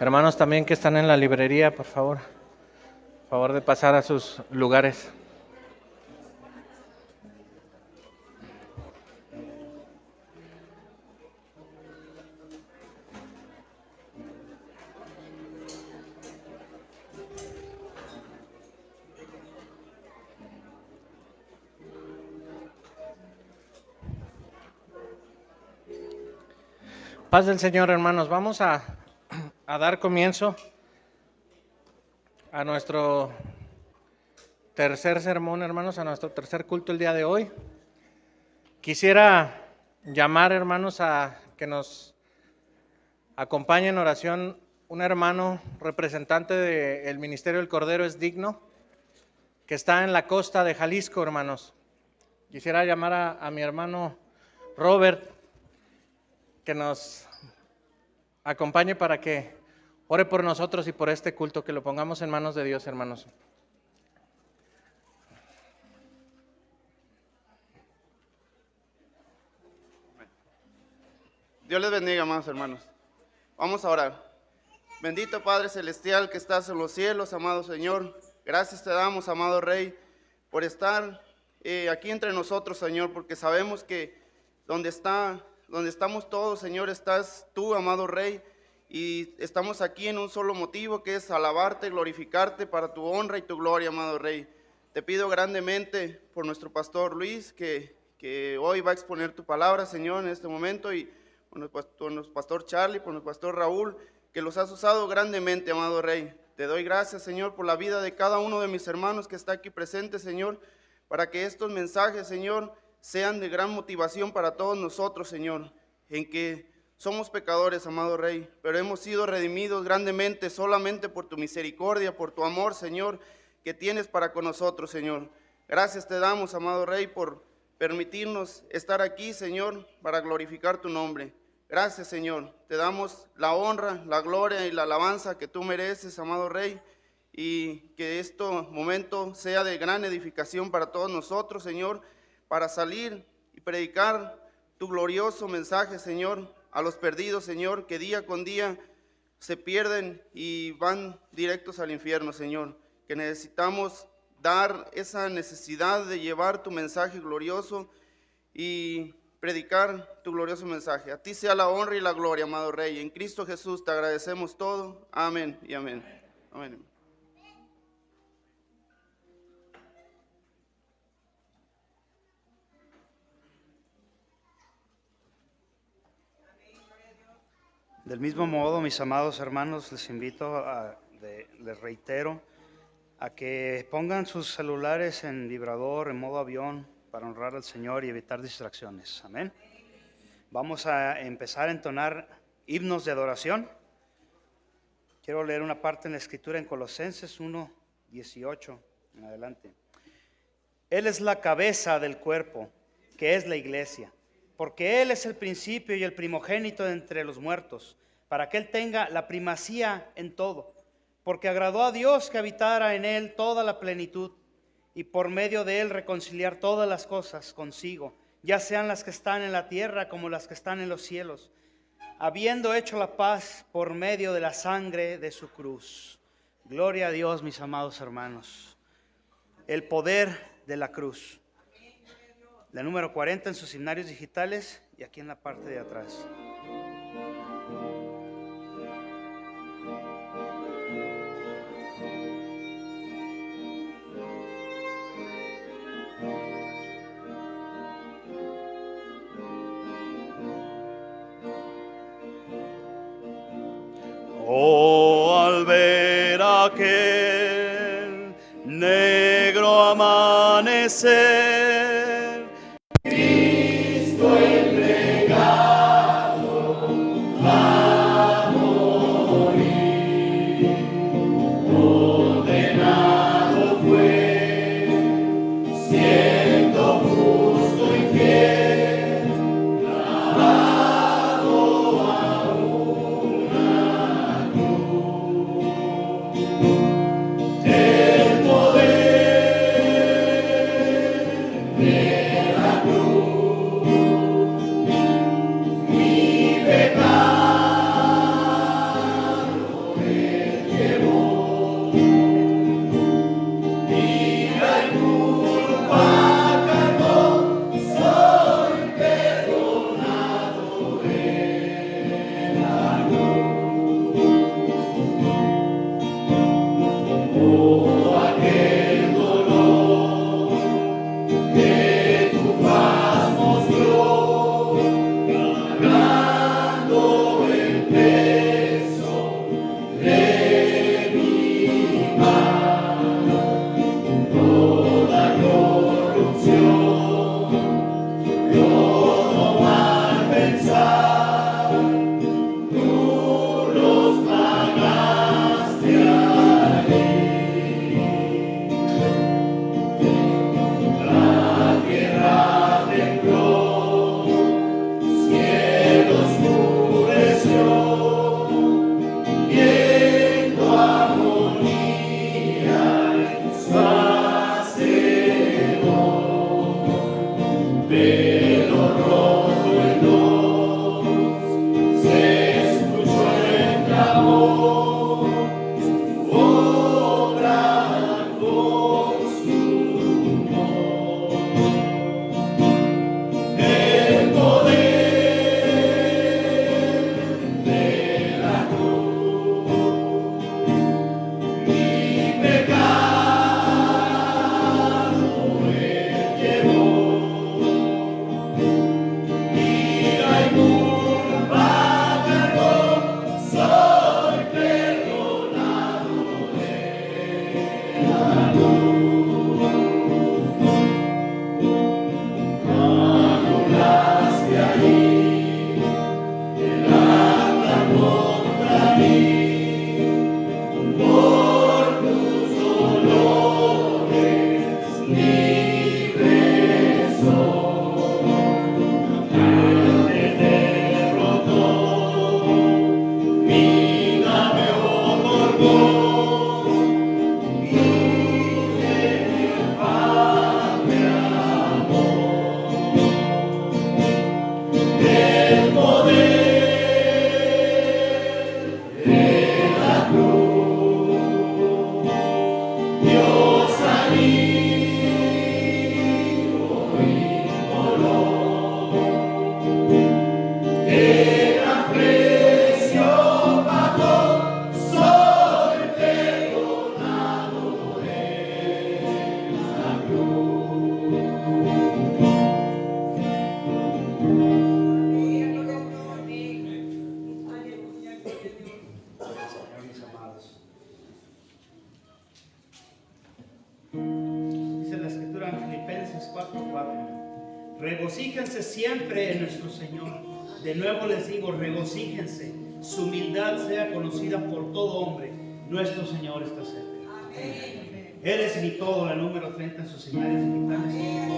Hermanos también que están en la librería, por favor de pasar a sus lugares. Paz del Señor, hermanos. Vamos a dar comienzo a nuestro tercer sermón, hermanos, a nuestro tercer culto el día de hoy. Quisiera llamar, hermanos, a que nos acompañe en oración un hermano representante del Ministerio del Cordero es Digno, que está en la costa de Jalisco, hermanos. Quisiera llamar a mi hermano Robert, que nos acompañe para que ore por nosotros y por este culto, que lo pongamos en manos de Dios, hermanos. Dios les bendiga, amados hermanos. Vamos a orar. Bendito Padre Celestial que estás en los cielos, amado Señor. Gracias te damos, amado Rey, por estar aquí entre nosotros, Señor, porque sabemos que donde estamos todos, Señor, estás tú, amado Rey, y estamos aquí en un solo motivo, que es alabarte, glorificarte para tu honra y tu gloria, amado Rey. Te pido grandemente por nuestro pastor Luis, que hoy va a exponer tu palabra, Señor, en este momento, y por nuestro pastor Charlie, por nuestro pastor Raúl, que los has usado grandemente, amado Rey. Te doy gracias, Señor, por la vida de cada uno de mis hermanos que está aquí presente, Señor, para que estos mensajes, Señor, sean de gran motivación para todos nosotros, Señor, en que somos pecadores, amado Rey, pero hemos sido redimidos grandemente solamente por tu misericordia, por tu amor, Señor, que tienes para con nosotros, Señor. Gracias te damos, amado Rey, por permitirnos estar aquí, Señor, para glorificar tu nombre. Gracias, Señor. Te damos la honra, la gloria y la alabanza que tú mereces, amado Rey, y que este momento sea de gran edificación para todos nosotros, Señor, para salir y predicar tu glorioso mensaje, Señor, a los perdidos, Señor, que día con día se pierden y van directos al infierno, Señor, que necesitamos dar esa necesidad de llevar tu mensaje glorioso y predicar tu glorioso mensaje. A ti sea la honra y la gloria, amado Rey. En Cristo Jesús te agradecemos todo. Amén y amén. Amén. Del mismo modo, mis amados hermanos, les invito, les reitero, a que pongan sus celulares en vibrador, en modo avión, para honrar al Señor y evitar distracciones. Amén. Vamos a empezar a entonar himnos de adoración. Quiero leer una parte en la Escritura en Colosenses 1:18 en adelante. Él es la cabeza del cuerpo, que es la iglesia, porque Él es el principio y el primogénito de entre los muertos, para que Él tenga la primacía en todo, porque agradó a Dios que habitara en Él toda la plenitud, y por medio de Él reconciliar todas las cosas consigo, ya sean las que están en la tierra como las que están en los cielos, habiendo hecho la paz por medio de la sangre de su cruz. Gloria a Dios, mis amados hermanos. El poder de la cruz. La número 40 en sus himnarios digitales y aquí en la parte de atrás. Oh, al ver aquel negro amanecer, Cristo entregado a morir, condenado fue, siendo justo y fiel, clavado a una cruz. El poder Regocíjense siempre en nuestro Señor. De nuevo les digo, regocíjense. Su humildad sea conocida por todo hombre. Nuestro Señor está cerca. Amén. Él es mi todo, la número 30 en sus señales digitales.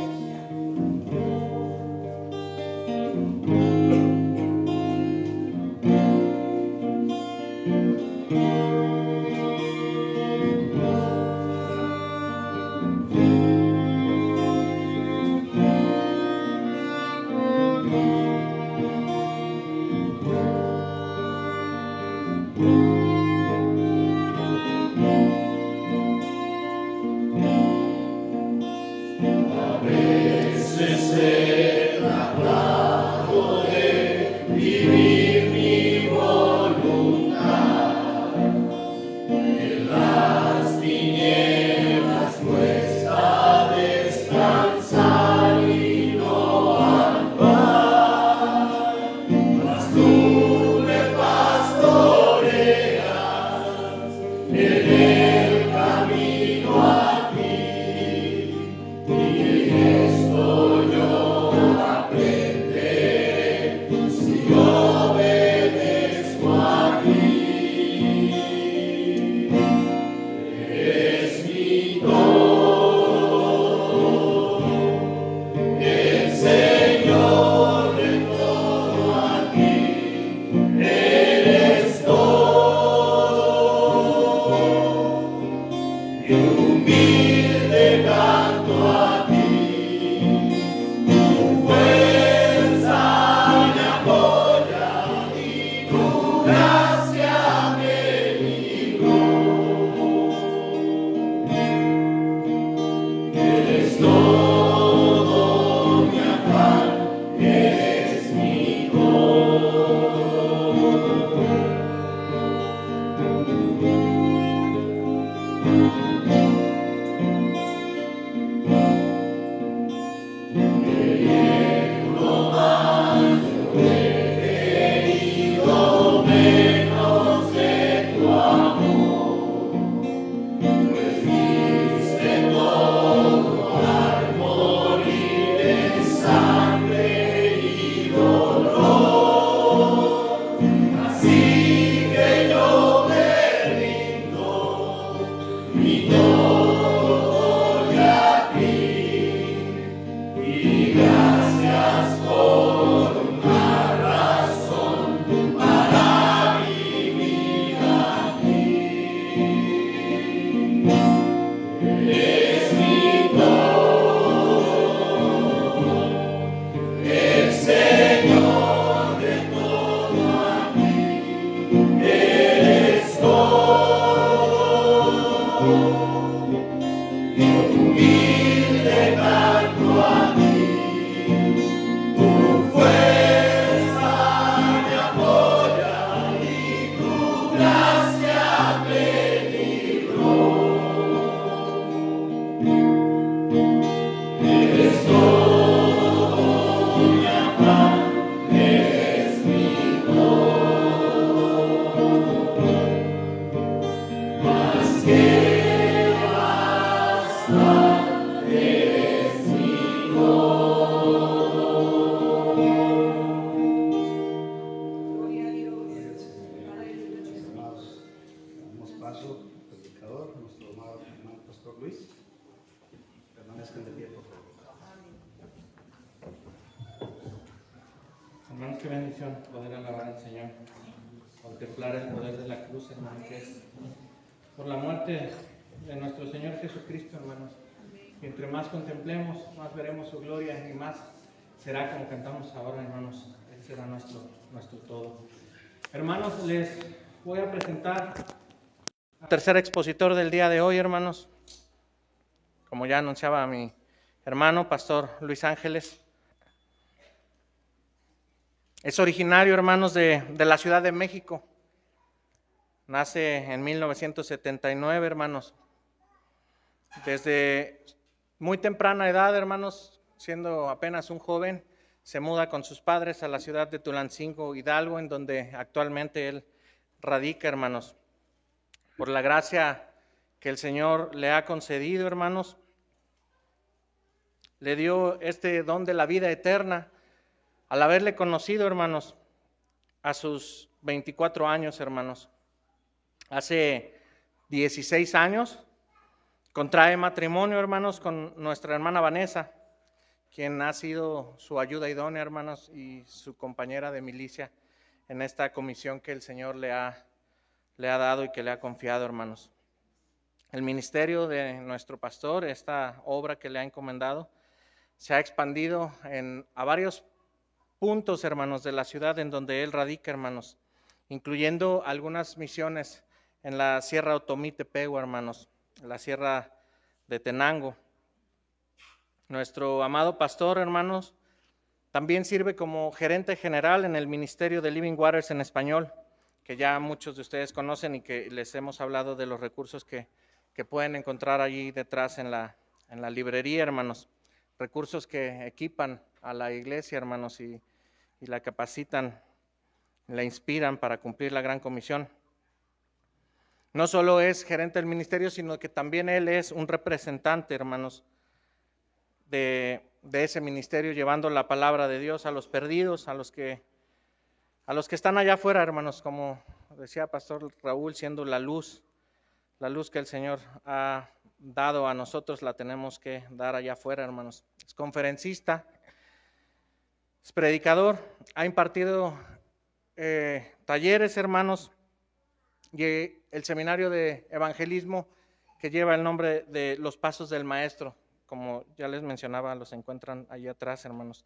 Hermanos, qué bendición poder alabar al Señor, contemplar el poder de la cruz, hermano, que es por la muerte de nuestro Señor Jesucristo, hermanos. Y entre más contemplemos, más veremos su gloria y más será como cantamos ahora, hermanos. Él será nuestro todo. Hermanos, les voy a presentar al tercer expositor del día de hoy, hermanos. Como ya anunciaba mi hermano, Pastor Luis Ángeles. Es originario, hermanos, de la Ciudad de México. Nace en 1979, hermanos. Desde muy temprana edad, hermanos, siendo apenas un joven, se muda con sus padres a la ciudad de Tulancingo, Hidalgo, en donde actualmente él radica, hermanos. Por la gracia que el Señor le ha concedido, hermanos, le dio este don de la vida eterna al haberle conocido, hermanos, a sus 24 años, hermanos. Hace 16 años contrae matrimonio, hermanos, con nuestra hermana Vanessa, quien ha sido su ayuda idónea, hermanos, y su compañera de milicia en esta comisión que el Señor le ha dado y que le ha confiado, hermanos. El ministerio de nuestro pastor, esta obra que le ha encomendado, se ha expandido a varios puntos, hermanos, de la ciudad en donde él radica, hermanos, incluyendo algunas misiones en la Sierra Otomí Tepehua, hermanos, en la Sierra de Tenango. Nuestro amado pastor, hermanos, también sirve como gerente general en el ministerio de Living Waters en español, que ya muchos de ustedes conocen y que les hemos hablado de los recursos que pueden encontrar allí detrás en la librería, hermanos. Recursos que equipan a la iglesia, hermanos, y la capacitan, la inspiran para cumplir la gran comisión. No solo es gerente del ministerio, sino que también él es un representante, hermanos, de ese ministerio, llevando la palabra de Dios a los perdidos, a los que están allá afuera, hermanos, como decía Pastor Raúl, siendo la luz que el Señor ha dado a nosotros, la tenemos que dar allá afuera, hermanos. Es conferencista, es predicador, ha impartido talleres, hermanos, y el seminario de evangelismo que lleva el nombre de Los Pasos del Maestro, como ya les mencionaba, los encuentran allí atrás, hermanos.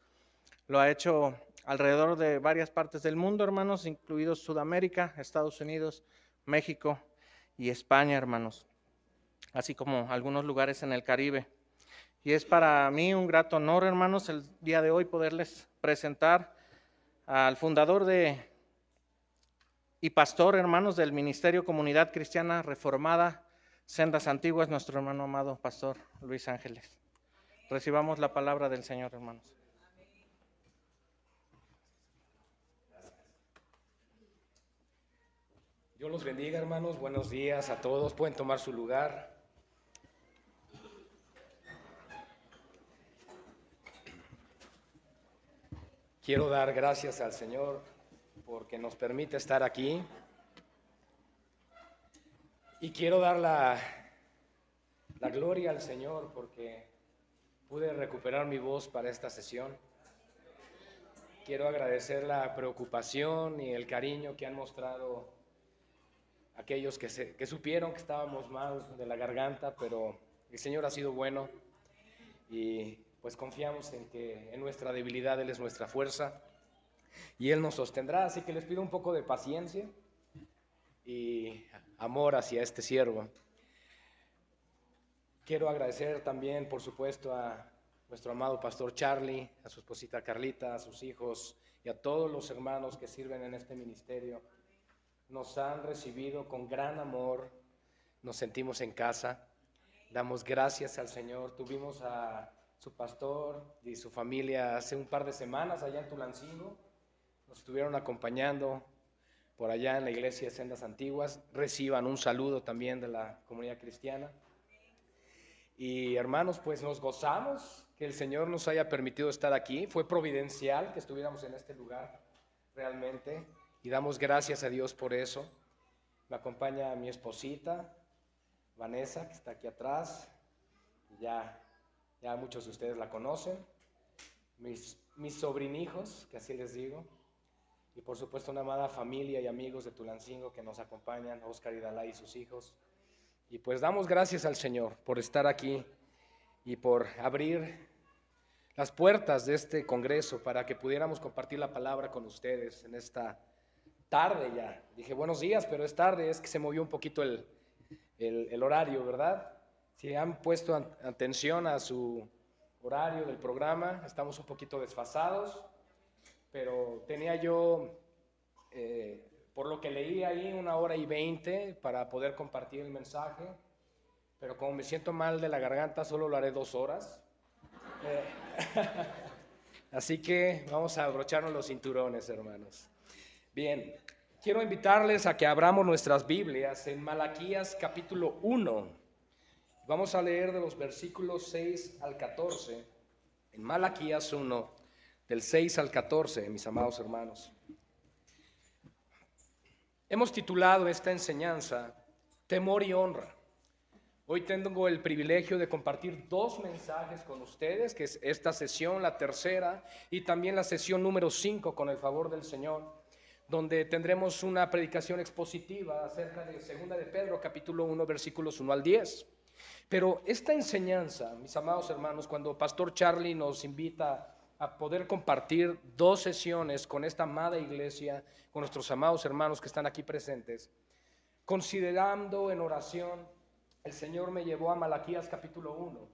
Lo ha hecho alrededor de varias partes del mundo, hermanos, incluidos Sudamérica, Estados Unidos, México y España, hermanos, así como algunos lugares en el Caribe. Y es para mí un grato honor, hermanos, el día de hoy poderles presentar al fundador y pastor, hermanos, del Ministerio Comunidad Cristiana Reformada Sendas Antiguas, nuestro hermano amado Pastor Luis Ángeles. Recibamos la palabra del Señor, hermanos. Dios los bendiga, hermanos. Buenos días a todos. Pueden tomar su lugar. Quiero dar gracias al Señor porque nos permite estar aquí. Y quiero dar la gloria al Señor porque pude recuperar mi voz para esta sesión. Quiero agradecer la preocupación y el cariño que han mostrado aquellos que supieron que estábamos mal de la garganta, pero el Señor ha sido bueno y pues confiamos en que en nuestra debilidad Él es nuestra fuerza y Él nos sostendrá. Así que les pido un poco de paciencia y amor hacia este siervo. Quiero agradecer también, por supuesto, a nuestro amado pastor Charlie, a su esposita Carlita, a sus hijos y a todos los hermanos que sirven en este ministerio. Nos han recibido con gran amor, nos sentimos en casa, damos gracias al Señor. Tuvimos a su pastor y su familia hace un par de semanas allá en Tulancingo, nos estuvieron acompañando por allá en la iglesia de Sendas Antiguas. Reciban un saludo también de la comunidad cristiana. Y hermanos, pues nos gozamos que el Señor nos haya permitido estar aquí. Fue providencial que estuviéramos en este lugar realmente. Y damos gracias a Dios por eso. Me acompaña mi esposita, Vanessa, que está aquí atrás. Ya muchos de ustedes la conocen. Mis sobrinijos, que así les digo. Y por supuesto una amada familia y amigos de Tulancingo que nos acompañan, Oscar y Dalai y sus hijos. Y pues damos gracias al Señor por estar aquí y por abrir las puertas de este congreso para que pudiéramos compartir la palabra con ustedes en esta tarde ya. Dije buenos días, pero es tarde, es que se movió un poquito el horario, ¿verdad? Si han puesto atención a su horario del programa, estamos un poquito desfasados, pero tenía yo, por lo que leí ahí, 1:20 para poder compartir el mensaje, pero como me siento mal de la garganta, solo lo haré 2 horas. Así que vamos a abrocharnos los cinturones, hermanos. Bien, quiero invitarles a que abramos nuestras Biblias en Malaquías capítulo 1. Vamos a leer de los versículos 6 al 14. en Malaquías 1, del 6 al 14, mis amados hermanos. Hemos titulado esta enseñanza Temor y Honra. Hoy tengo el privilegio de compartir 2 mensajes con ustedes, que es esta sesión, la tercera, y también la sesión número 5, con el favor del Señor, donde tendremos una predicación expositiva acerca de 2 de Pedro, capítulo 1, versículos 1 al 10. Pero esta enseñanza, mis amados hermanos, cuando Pastor Charlie nos invita a poder compartir 2 sesiones con esta amada iglesia, con nuestros amados hermanos que están aquí presentes, considerando en oración, el Señor me llevó a Malaquías capítulo 1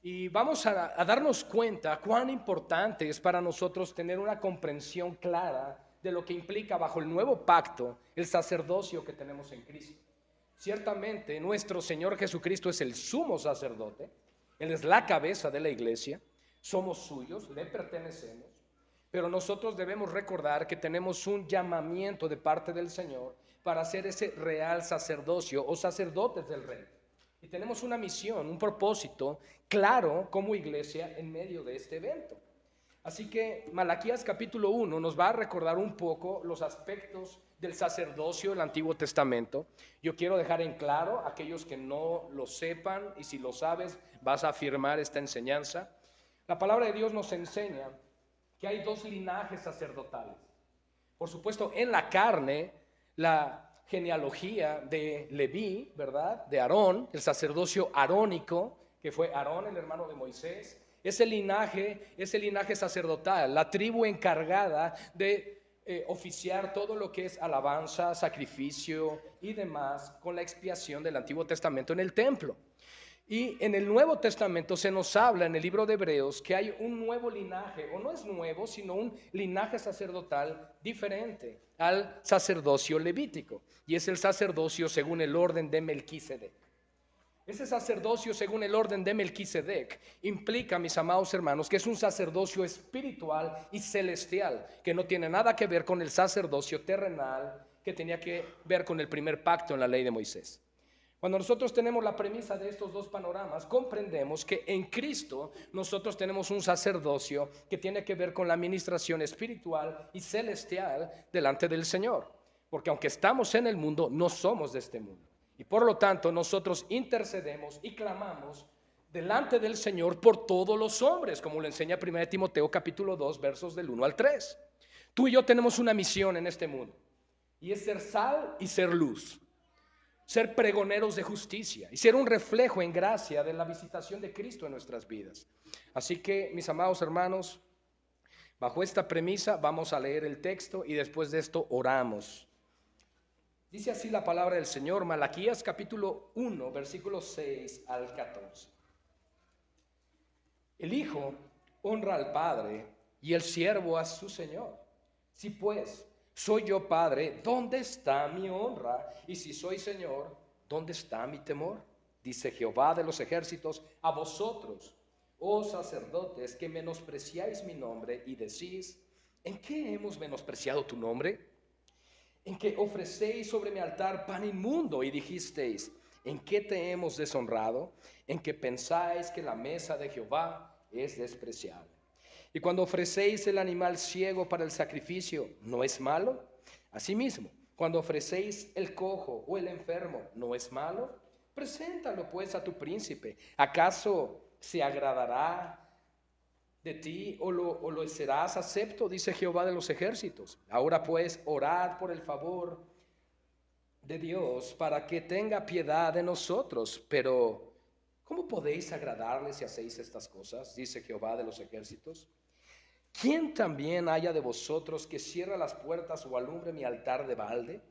y vamos a darnos cuenta cuán importante es para nosotros tener una comprensión clara de lo que implica bajo el nuevo pacto el sacerdocio que tenemos en Cristo. Ciertamente nuestro Señor Jesucristo es el sumo sacerdote, Él es la cabeza de la iglesia, somos suyos, le pertenecemos, pero nosotros debemos recordar que tenemos un llamamiento de parte del Señor para hacer ese real sacerdocio o sacerdotes del rey. Y tenemos una misión, un propósito claro como iglesia en medio de este evento. Así que Malaquías capítulo 1 nos va a recordar un poco los aspectos del sacerdocio del Antiguo Testamento. Yo quiero dejar en claro a aquellos que no lo sepan, y si lo sabes vas a afirmar esta enseñanza. La palabra de Dios nos enseña que hay 2 linajes sacerdotales. Por supuesto, en la carne, la genealogía de Leví, ¿verdad? De Aarón, el sacerdocio arónico, que fue Aarón, el hermano de Moisés, ese linaje sacerdotal, la tribu encargada de oficiar todo lo que es alabanza, sacrificio y demás con la expiación del Antiguo Testamento en el templo. Y en el Nuevo Testamento se nos habla en el libro de Hebreos que hay un nuevo linaje, o no es nuevo, sino un linaje sacerdotal diferente al sacerdocio levítico, y es el sacerdocio según el orden de Melquisedec. Ese sacerdocio según el orden de Melquisedec implica, mis amados hermanos, que es un sacerdocio espiritual y celestial, que no tiene nada que ver con el sacerdocio terrenal que tenía que ver con el primer pacto en la ley de Moisés. Cuando nosotros tenemos la premisa de estos 2 panoramas, comprendemos que en Cristo nosotros tenemos un sacerdocio que tiene que ver con la administración espiritual y celestial delante del Señor. Porque aunque estamos en el mundo, no somos de este mundo. Y por lo tanto nosotros intercedemos y clamamos delante del Señor por todos los hombres, como lo enseña 1 Timoteo capítulo 2, versos del 1 al 3. Tú y yo tenemos una misión en este mundo, y es ser sal y ser luz. Ser pregoneros de justicia y ser un reflejo en gracia de la visitación de Cristo en nuestras vidas. Así que, mis amados hermanos, bajo esta premisa vamos a leer el texto y después de esto oramos. Dice así la palabra del Señor, Malaquías capítulo 1, versículos 6 al 14. El Hijo honra al Padre y el siervo a su Señor. Si pues soy yo Padre, ¿dónde está mi honra? Y si soy Señor, ¿dónde está mi temor? Dice Jehová de los ejércitos, a vosotros, oh sacerdotes, que menospreciáis mi nombre y decís, ¿en qué hemos menospreciado tu nombre? En que ofrecéis sobre mi altar pan inmundo y dijisteis, ¿en qué te hemos deshonrado? En que pensáis que la mesa de Jehová es despreciable. Y cuando ofrecéis el animal ciego para el sacrificio, ¿no es malo? Asimismo, cuando ofrecéis el cojo o el enfermo, ¿no es malo? Preséntalo pues a tu príncipe. ¿Acaso se agradará de ti o lo serás acepto? Dice Jehová de los ejércitos. Ahora pues, orad por el favor de Dios para que tenga piedad de nosotros. Pero, ¿cómo podéis agradarle si hacéis estas cosas? Dice Jehová de los ejércitos. ¿Quién también haya de vosotros que cierre las puertas o alumbre mi altar de balde?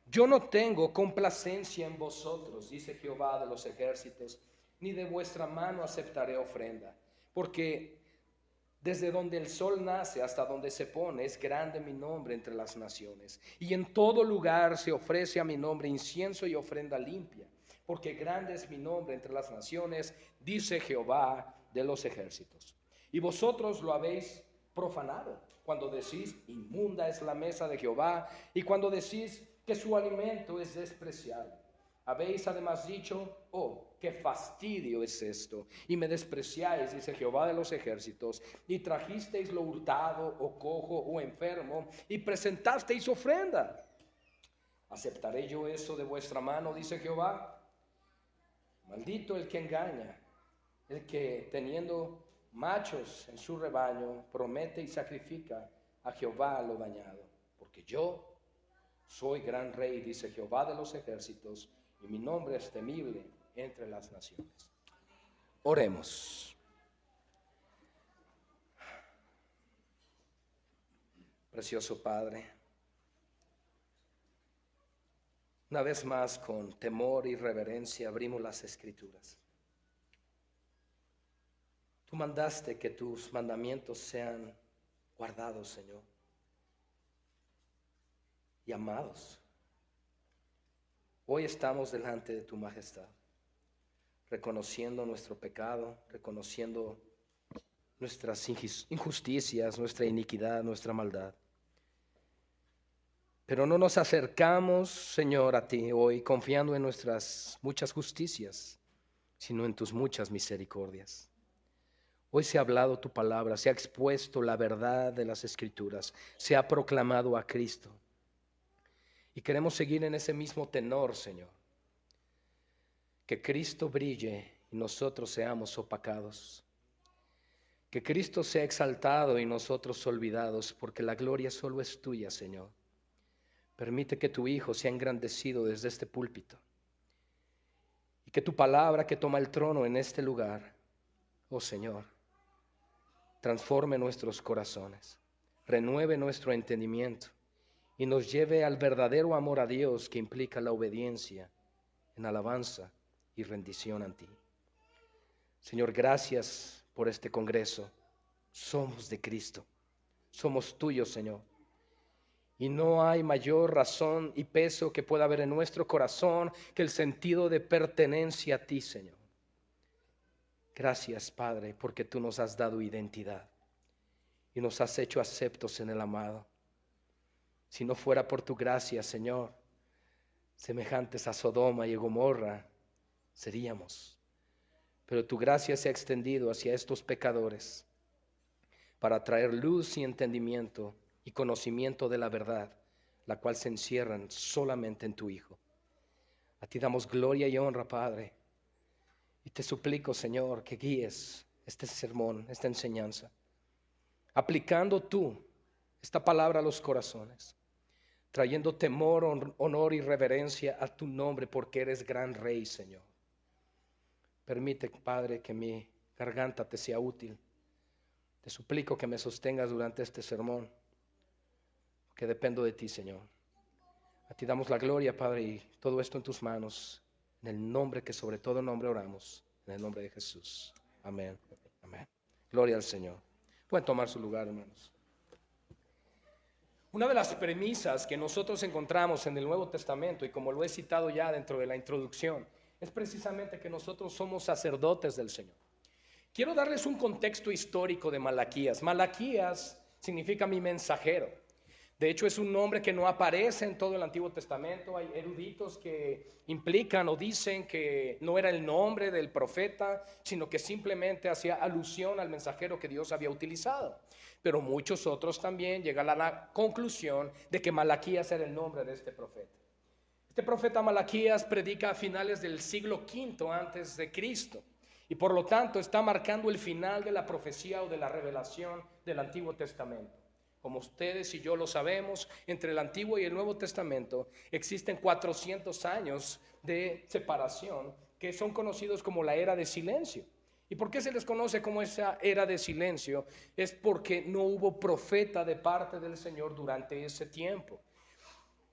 Yo no tengo complacencia en vosotros, dice Jehová de los ejércitos, ni de vuestra mano aceptaré ofrenda, porque desde donde el sol nace hasta donde se pone es grande mi nombre entre las naciones, y en todo lugar se ofrece a mi nombre incienso y ofrenda limpia, porque grande es mi nombre entre las naciones, dice Jehová de los ejércitos. Y vosotros lo habéis profanado cuando decís, inmunda es la mesa de Jehová, y cuando decís que su alimento es despreciable. Habéis además dicho, oh, qué fastidio es esto, y me despreciáis, dice Jehová de los ejércitos, y trajisteis lo hurtado, o cojo, o enfermo, y presentasteis ofrenda. ¿Aceptaré yo eso de vuestra mano, dice Jehová? Maldito el que engaña, el que teniendo machos en su rebaño, promete y sacrifica a Jehová lo dañado. Porque yo soy gran rey, dice Jehová de los ejércitos, y mi nombre es temible entre las naciones. Oremos. Precioso Padre, una vez más con temor y reverencia abrimos las Escrituras. Tú mandaste que tus mandamientos sean guardados, Señor, y amados. Hoy estamos delante de tu majestad, reconociendo nuestro pecado, reconociendo nuestras injusticias, nuestra iniquidad, nuestra maldad. Pero no nos acercamos, Señor, a ti hoy confiando en nuestras muchas justicias, sino en tus muchas misericordias. Hoy se ha hablado tu palabra, se ha expuesto la verdad de las Escrituras, se ha proclamado a Cristo. Y queremos seguir en ese mismo tenor, Señor. Que Cristo brille y nosotros seamos opacados. Que Cristo sea exaltado y nosotros olvidados, porque la gloria solo es tuya, Señor. Permite que tu Hijo sea engrandecido desde este púlpito. Y que tu palabra que toma el trono en este lugar, oh Señor, transforme nuestros corazones, renueve nuestro entendimiento y nos lleve al verdadero amor a Dios que implica la obediencia en alabanza y rendición a ti. Señor, gracias por este congreso. Somos de Cristo, somos tuyos, Señor. Y no hay mayor razón y peso que pueda haber en nuestro corazón que el sentido de pertenencia a ti, Señor. Gracias, Padre, porque tú nos has dado identidad y nos has hecho aceptos en el amado. Si no fuera por tu gracia, Señor, semejantes a Sodoma y Gomorra seríamos. Pero tu gracia se ha extendido hacia estos pecadores para traer luz y entendimiento y conocimiento de la verdad, la cual se encierran solamente en tu Hijo. A ti damos gloria y honra, Padre, y te suplico, Señor, que guíes este sermón, esta enseñanza, aplicando tú esta palabra a los corazones, trayendo temor, honor y reverencia a tu nombre, porque eres gran Rey, Señor. Permite, Padre, que mi garganta te sea útil. Te suplico que me sostengas durante este sermón, que dependo de ti, Señor. A ti damos la gloria, Padre, y todo esto en tus manos, en el nombre que sobre todo nombre oramos, en el nombre de Jesús. Amén. Amén. Gloria al Señor. Pueden tomar su lugar, hermanos. Una de las premisas que nosotros encontramos en el Nuevo Testamento, y como lo he citado ya dentro de la introducción, es precisamente que nosotros somos sacerdotes del Señor. Quiero darles un contexto histórico de Malaquías. Malaquías significa mi mensajero. De hecho, es un nombre que no aparece en todo el Antiguo Testamento. Hay eruditos que implican o dicen que no era el nombre del profeta, sino que simplemente hacía alusión al mensajero que Dios había utilizado. Pero muchos otros también llegan a la conclusión de que Malaquías era el nombre de este profeta. Este profeta Malaquías predica a finales del siglo V antes de Cristo. Y por lo tanto está marcando el final de la profecía o de la revelación del Antiguo Testamento. Como ustedes y yo lo sabemos, entre el Antiguo y el Nuevo Testamento existen 400 años de separación que son conocidos como la era de silencio. ¿Y por qué se les conoce como esa era de silencio? Es porque no hubo profeta de parte del Señor durante ese tiempo.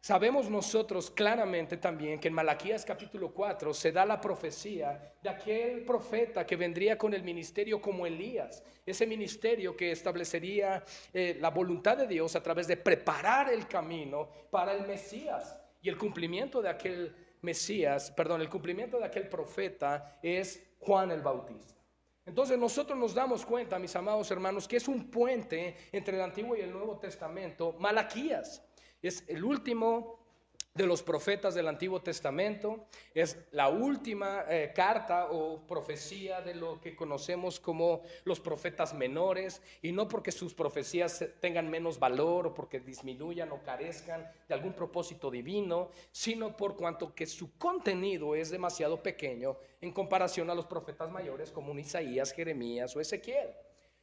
Sabemos nosotros claramente también que en Malaquías capítulo 4 se da la profecía de aquel profeta que vendría con el ministerio como Elías, ese ministerio que establecería la voluntad de Dios a través de preparar el camino para el Mesías. Y el cumplimiento de aquel el cumplimiento de aquel profeta es Juan el Bautista. Entonces nosotros nos damos cuenta, mis amados hermanos, que es un puente entre el Antiguo y el Nuevo Testamento, Malaquías. Es el último de los profetas del Antiguo Testamento. Es la última carta o profecía de lo que conocemos como los profetas menores, y no porque sus profecías tengan menos valor o porque disminuyan o carezcan de algún propósito divino, sino por cuanto que su contenido es demasiado pequeño en comparación a los profetas mayores como un Isaías, Jeremías o Ezequiel.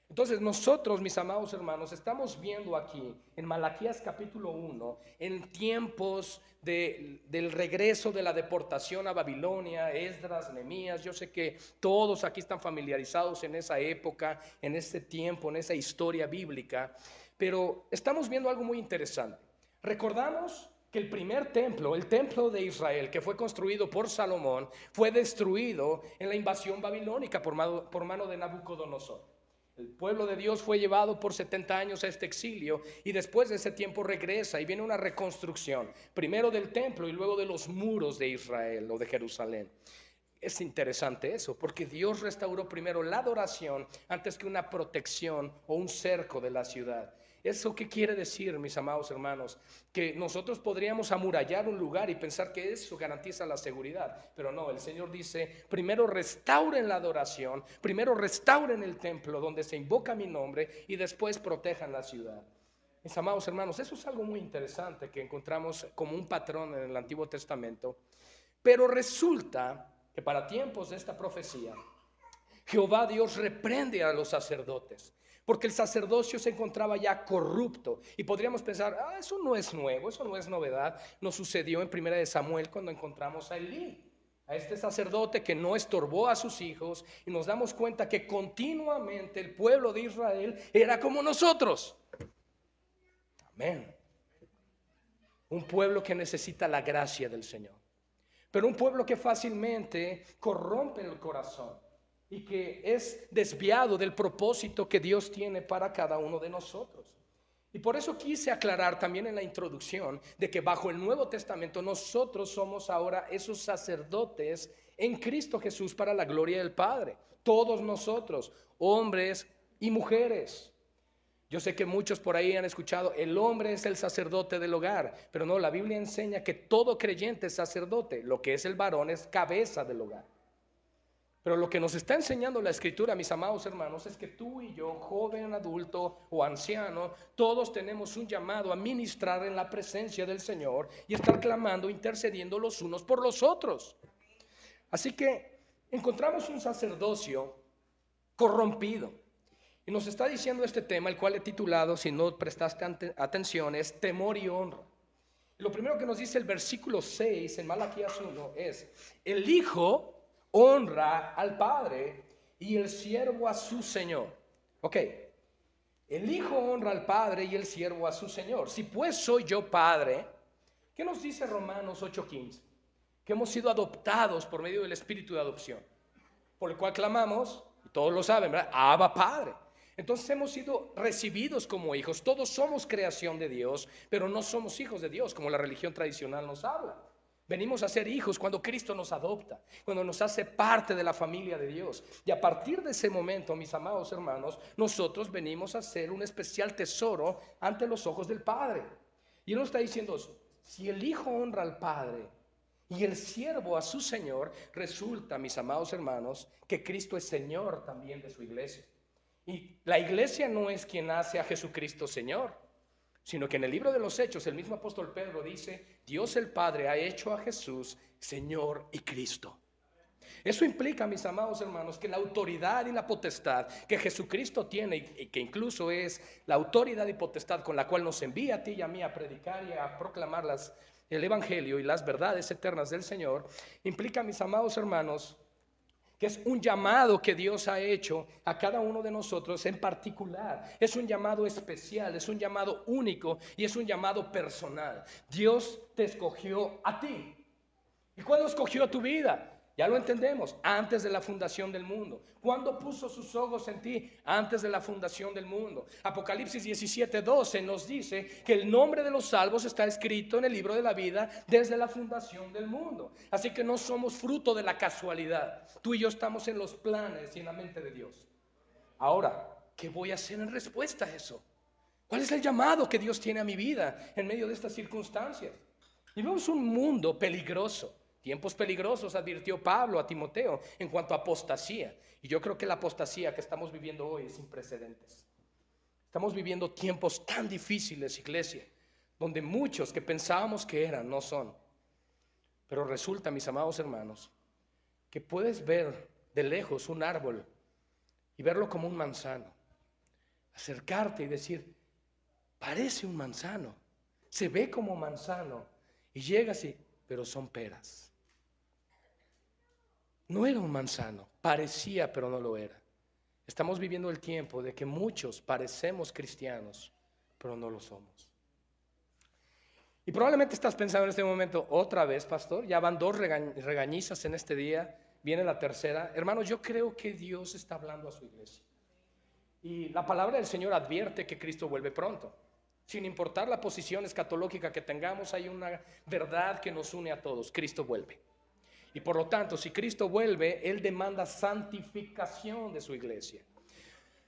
Entonces nosotros, mis amados hermanos, estamos viendo aquí en Malaquías capítulo 1, en tiempos del regreso de la deportación a Babilonia, Esdras, Nehemías. Yo sé que todos aquí están familiarizados en esa época, en ese tiempo, en esa historia bíblica, pero estamos viendo algo muy interesante. Recordamos que el primer templo, el templo de Israel, que fue construido por Salomón, fue destruido en la invasión babilónica por mano de Nabucodonosor. El pueblo de Dios fue llevado por 70 años a este exilio, y después de ese tiempo regresa y viene una reconstrucción, primero del templo y luego de los muros de Israel o de Jerusalén. Es interesante eso, porque Dios restauró primero la adoración antes que una protección o un cerco de la ciudad. ¿Eso qué quiere decir, mis amados hermanos? Que nosotros podríamos amurallar un lugar y pensar que eso garantiza la seguridad, pero no, el Señor dice, primero restauren la adoración, primero restauren el templo donde se invoca mi nombre, y después protejan la ciudad. Mis amados hermanos, eso es algo muy interesante que encontramos como un patrón en el Antiguo Testamento, pero resulta que para tiempos de esta profecía, Jehová Dios reprende a los sacerdotes, porque el sacerdocio se encontraba ya corrupto. Y podríamos pensar, eso no es nuevo, eso no es novedad. Nos sucedió en 1 Samuel cuando encontramos a Elí, a este sacerdote que no estorbó a sus hijos, y nos damos cuenta que continuamente el pueblo de Israel era como nosotros. Amén. Un pueblo que necesita la gracia del Señor, pero un pueblo que fácilmente corrompe el corazón y que es desviado del propósito que Dios tiene para cada uno de nosotros. Y por eso quise aclarar también en la introducción de que bajo el Nuevo Testamento nosotros somos ahora esos sacerdotes en Cristo Jesús para la gloria del Padre. Todos nosotros, hombres y mujeres. Yo sé que muchos por ahí han escuchado, el hombre es el sacerdote del hogar, pero no, la Biblia enseña que todo creyente es sacerdote. Lo que es el varón es cabeza del hogar. Pero lo que nos está enseñando la Escritura, mis amados hermanos, es que tú y yo, joven, adulto o anciano, todos tenemos un llamado a ministrar en la presencia del Señor y estar clamando, intercediendo los unos por los otros. Así que encontramos un sacerdocio corrompido. Y nos está diciendo este tema, el cual he titulado, si no prestaste atención, es temor y honra. Y lo primero que nos dice el versículo 6 en Malaquías 1 es, el Hijo honra al Padre y el siervo a su Señor. Ok, el Hijo honra al Padre y el siervo a su Señor. Si pues soy yo Padre, ¿qué nos dice Romanos 8:15? Que hemos sido adoptados por medio del Espíritu de adopción, por el cual clamamos, y todos lo saben, ¿verdad? Abba Padre. Entonces hemos sido recibidos como hijos. Todos somos creación de Dios, pero no somos hijos de Dios como la religión tradicional nos habla. Venimos a ser hijos cuando Cristo nos adopta, cuando nos hace parte de la familia de Dios. Y a partir de ese momento, mis amados hermanos, nosotros venimos a ser un especial tesoro ante los ojos del Padre. Y Él nos está diciendo, si el Hijo honra al Padre y el siervo a su Señor, resulta, mis amados hermanos, que Cristo es Señor también de su iglesia. Y la iglesia no es quien hace a Jesucristo Señor, sino que en el libro de los Hechos el mismo apóstol Pedro dice, Dios el Padre ha hecho a Jesús Señor y Cristo. Eso implica, mis amados hermanos, que la autoridad y la potestad que Jesucristo tiene, y que incluso es la autoridad y potestad con la cual nos envía a ti y a mí a predicar y a proclamar el Evangelio y las verdades eternas del Señor, implica, mis amados hermanos, que es un llamado que Dios ha hecho a cada uno de nosotros en particular. Es un llamado especial, es un llamado único y es un llamado personal. Dios te escogió a ti. ¿Y cuándo escogió tu vida? Ya lo entendemos, antes de la fundación del mundo. ¿Cuándo puso sus ojos en ti? Antes de la fundación del mundo. Apocalipsis 17:12 nos dice que el nombre de los salvos está escrito en el libro de la vida desde la fundación del mundo. Así que no somos fruto de la casualidad. Tú y yo estamos en los planes y en la mente de Dios. Ahora, ¿qué voy a hacer en respuesta a eso? ¿Cuál es el llamado que Dios tiene a mi vida en medio de estas circunstancias? Vivimos un mundo peligroso, tiempos peligrosos, advirtió Pablo a Timoteo en cuanto a apostasía. Y yo creo que la apostasía que estamos viviendo hoy es sin precedentes. Estamos viviendo tiempos tan difíciles, iglesia, donde muchos que pensábamos que eran, no son. Pero resulta, mis amados hermanos, que puedes ver de lejos un árbol y verlo como un manzano. Acercarte y decir, parece un manzano, se ve como manzano. Y llegas y, pero son peras. No era un manzano, parecía, pero no lo era. Estamos viviendo el tiempo de que muchos parecemos cristianos, pero no lo somos. Y probablemente estás pensando en este momento, otra vez, pastor, ya van 2 regañizas en este día, viene la tercera. Hermanos, yo creo que Dios está hablando a su iglesia. Y la palabra del Señor advierte que Cristo vuelve pronto. Sin importar la posición escatológica que tengamos, hay una verdad que nos une a todos: Cristo vuelve. Y por lo tanto, si Cristo vuelve, Él demanda santificación de su iglesia.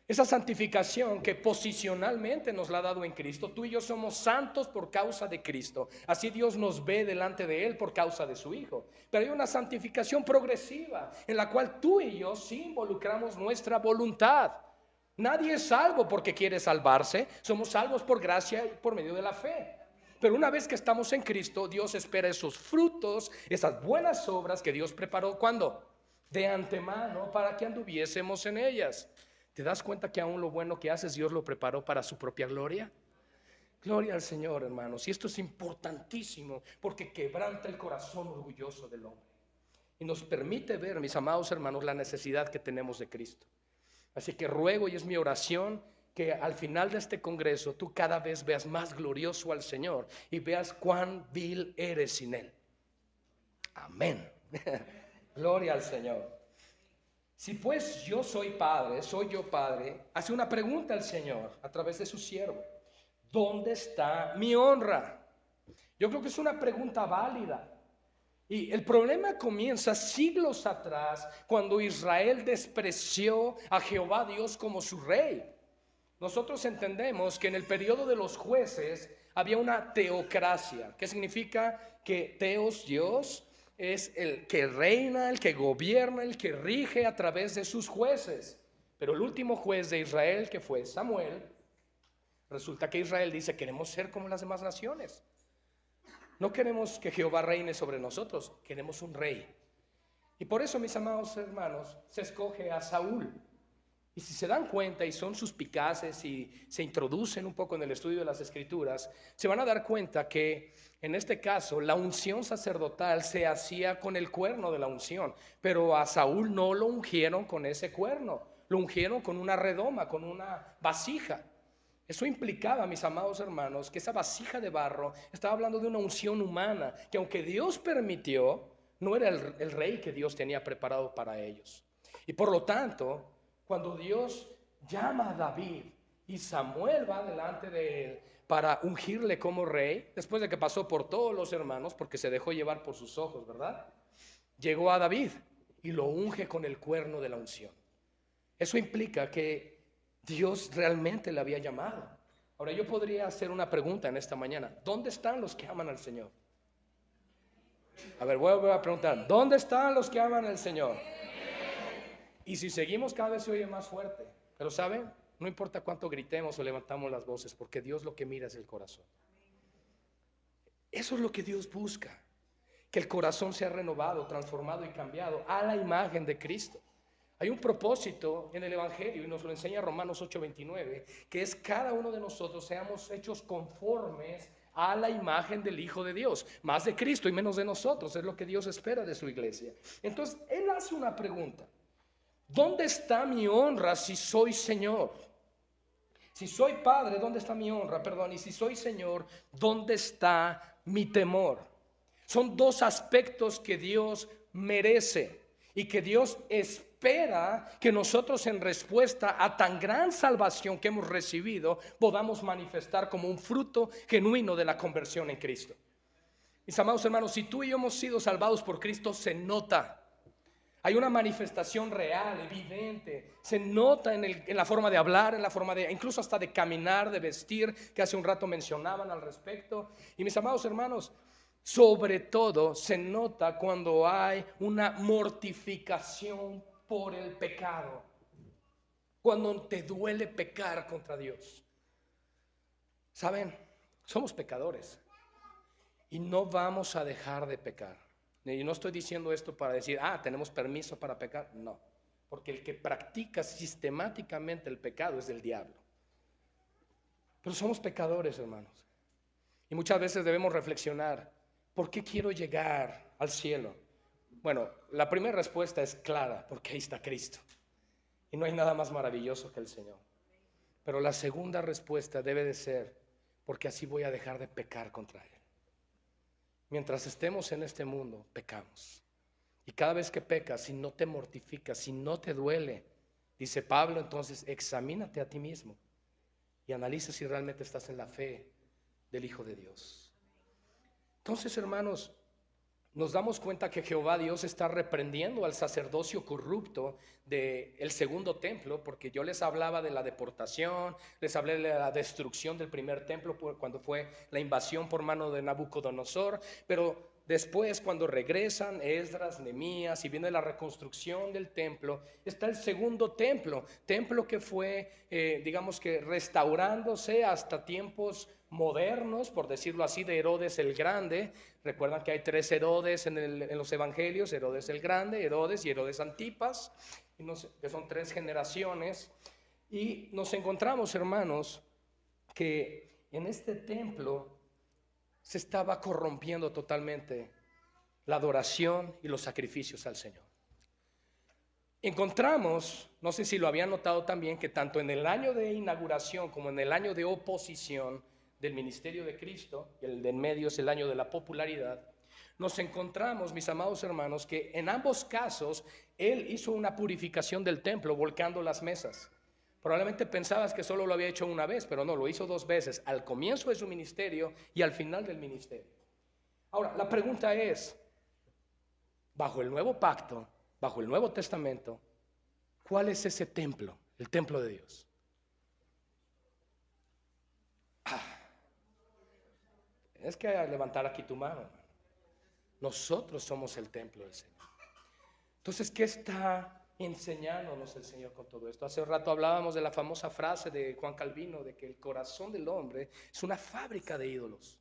Esa santificación que posicionalmente nos la ha dado en Cristo. Tú y yo somos santos por causa de Cristo. Así Dios nos ve delante de Él por causa de su Hijo. Pero hay una santificación progresiva en la cual tú y yo sí involucramos nuestra voluntad. Nadie es salvo porque quiere salvarse. Somos salvos por gracia y por medio de la fe. Pero una vez que estamos en Cristo, Dios espera esos frutos, esas buenas obras que Dios preparó. ¿Cuándo? De antemano, para que anduviésemos en ellas. ¿Te das cuenta que aún lo bueno que haces, Dios lo preparó para su propia gloria? Gloria al Señor, hermanos. Y esto es importantísimo porque quebranta el corazón orgulloso del hombre. Y nos permite ver, mis amados hermanos, la necesidad que tenemos de Cristo. Así que ruego, y es mi oración, que al final de este congreso tú cada vez veas más glorioso al Señor y veas cuán vil eres sin Él. Amén. Gloria al Señor. Si pues yo soy yo padre, hace una pregunta al Señor a través de su siervo: ¿dónde está mi honra? Yo creo que es una pregunta válida. Y el problema comienza siglos atrás, cuando Israel despreció a Jehová Dios como su rey. Nosotros entendemos que en el periodo de los jueces había una teocracia. ¿Qué significa? Que teos, Dios, es el que reina, el que gobierna, el que rige a través de sus jueces. Pero el último juez de Israel, que fue Samuel, resulta que Israel dice: queremos ser como las demás naciones. No queremos que Jehová reine sobre nosotros, queremos un rey. Y por eso, mis amados hermanos, se escoge a Saúl. Y si se dan cuenta y son suspicaces y se introducen un poco en el estudio de las Escrituras, se van a dar cuenta que en este caso la unción sacerdotal se hacía con el cuerno de la unción, pero a Saúl no lo ungieron con ese cuerno, lo ungieron con una redoma, con una vasija. Eso implicaba, mis amados hermanos, que esa vasija de barro estaba hablando de una unción humana, que aunque Dios permitió, no era el rey que Dios tenía preparado para ellos. Y por lo tanto, cuando Dios llama a David y Samuel va delante de él para ungirle como rey, después de que pasó por todos los hermanos, porque se dejó llevar por sus ojos, ¿verdad? Llegó a David y lo unge con el cuerno de la unción. Eso implica que Dios realmente le había llamado. Ahora, yo podría hacer una pregunta en esta mañana: ¿dónde están los que aman al Señor? A ver, voy a preguntar: ¿dónde están los que aman al Señor? Y si seguimos, cada vez se oye más fuerte. Pero ¿saben? No importa cuánto gritemos o levantamos las voces, porque Dios lo que mira es el corazón. Eso es lo que Dios busca: que el corazón sea renovado, transformado y cambiado a la imagen de Cristo. Hay un propósito en el Evangelio, y nos lo enseña Romanos 8:29, que es cada uno de nosotros seamos hechos conformes a la imagen del Hijo de Dios. Más de Cristo y menos de nosotros, es lo que Dios espera de su iglesia. Entonces, Él hace una pregunta: ¿dónde está mi honra si soy Señor? Si soy Padre, ¿dónde está mi honra? Perdón, y si soy Señor, ¿dónde está mi temor? Son dos aspectos que Dios merece y que Dios espera que nosotros, en respuesta a tan gran salvación que hemos recibido, podamos manifestar como un fruto genuino de la conversión en Cristo. Mis amados hermanos, si tú y yo hemos sido salvados por Cristo, se nota. Hay una manifestación real, evidente. Se nota en la forma de hablar, en la forma de, incluso hasta de caminar, de vestir, que hace un rato mencionaban al respecto. Y mis amados hermanos, Sobre todo se nota cuando hay una mortificación por el pecado, cuando te duele pecar contra Dios. ¿Saben? Somos pecadores y no vamos a dejar de pecar. Y no estoy diciendo esto para decir, tenemos permiso para pecar. No, porque el que practica sistemáticamente el pecado es del diablo. Pero somos pecadores, hermanos. Y muchas veces debemos reflexionar, ¿por qué quiero llegar al cielo? Bueno, la primera respuesta es clara, porque ahí está Cristo. Y no hay nada más maravilloso que el Señor. Pero la segunda respuesta debe de ser, porque así voy a dejar de pecar contra Él. Mientras estemos en este mundo, pecamos. Y cada vez que pecas, si no te mortificas, si no te duele, dice Pablo, entonces examínate a ti mismo y analiza si realmente estás en la fe del Hijo de Dios. Entonces, hermanos, nos damos cuenta que Jehová Dios está reprendiendo al sacerdocio corrupto del segundo templo, porque yo les hablaba de la deportación, les hablé de la destrucción del primer templo cuando fue la invasión por mano de Nabucodonosor, pero después cuando regresan Esdras, Nehemías y viene la reconstrucción del templo, está el segundo templo que fue, digamos que restaurándose hasta tiempos modernos, por decirlo así, de Herodes el Grande. Recuerdan que hay 3 Herodes en los evangelios: Herodes el Grande, Herodes y Herodes Antipas, que son 3 generaciones. Y nos encontramos, hermanos, que en este templo se estaba corrompiendo totalmente la adoración y los sacrificios al Señor. Encontramos, no sé si lo habían notado también, que tanto en el año de inauguración como en el año de oposición del ministerio de Cristo, y el de en medio es el año de la popularidad, nos encontramos, mis amados hermanos, que en ambos casos Él hizo una purificación del templo volcando las mesas. Probablemente pensabas que solo lo había hecho una vez, pero no, lo hizo 2 veces, al comienzo de su ministerio y al final del ministerio. Ahora, la pregunta es, bajo el nuevo pacto, bajo el Nuevo Testamento, ¿cuál es ese templo? El templo de Dios. Tienes que levantar aquí tu mano, hermano. Nosotros somos el templo del Señor. Entonces, ¿qué está enseñándonos el Señor con todo esto? Hace un rato hablábamos de la famosa frase de Juan Calvino, de que el corazón del hombre es una fábrica de ídolos.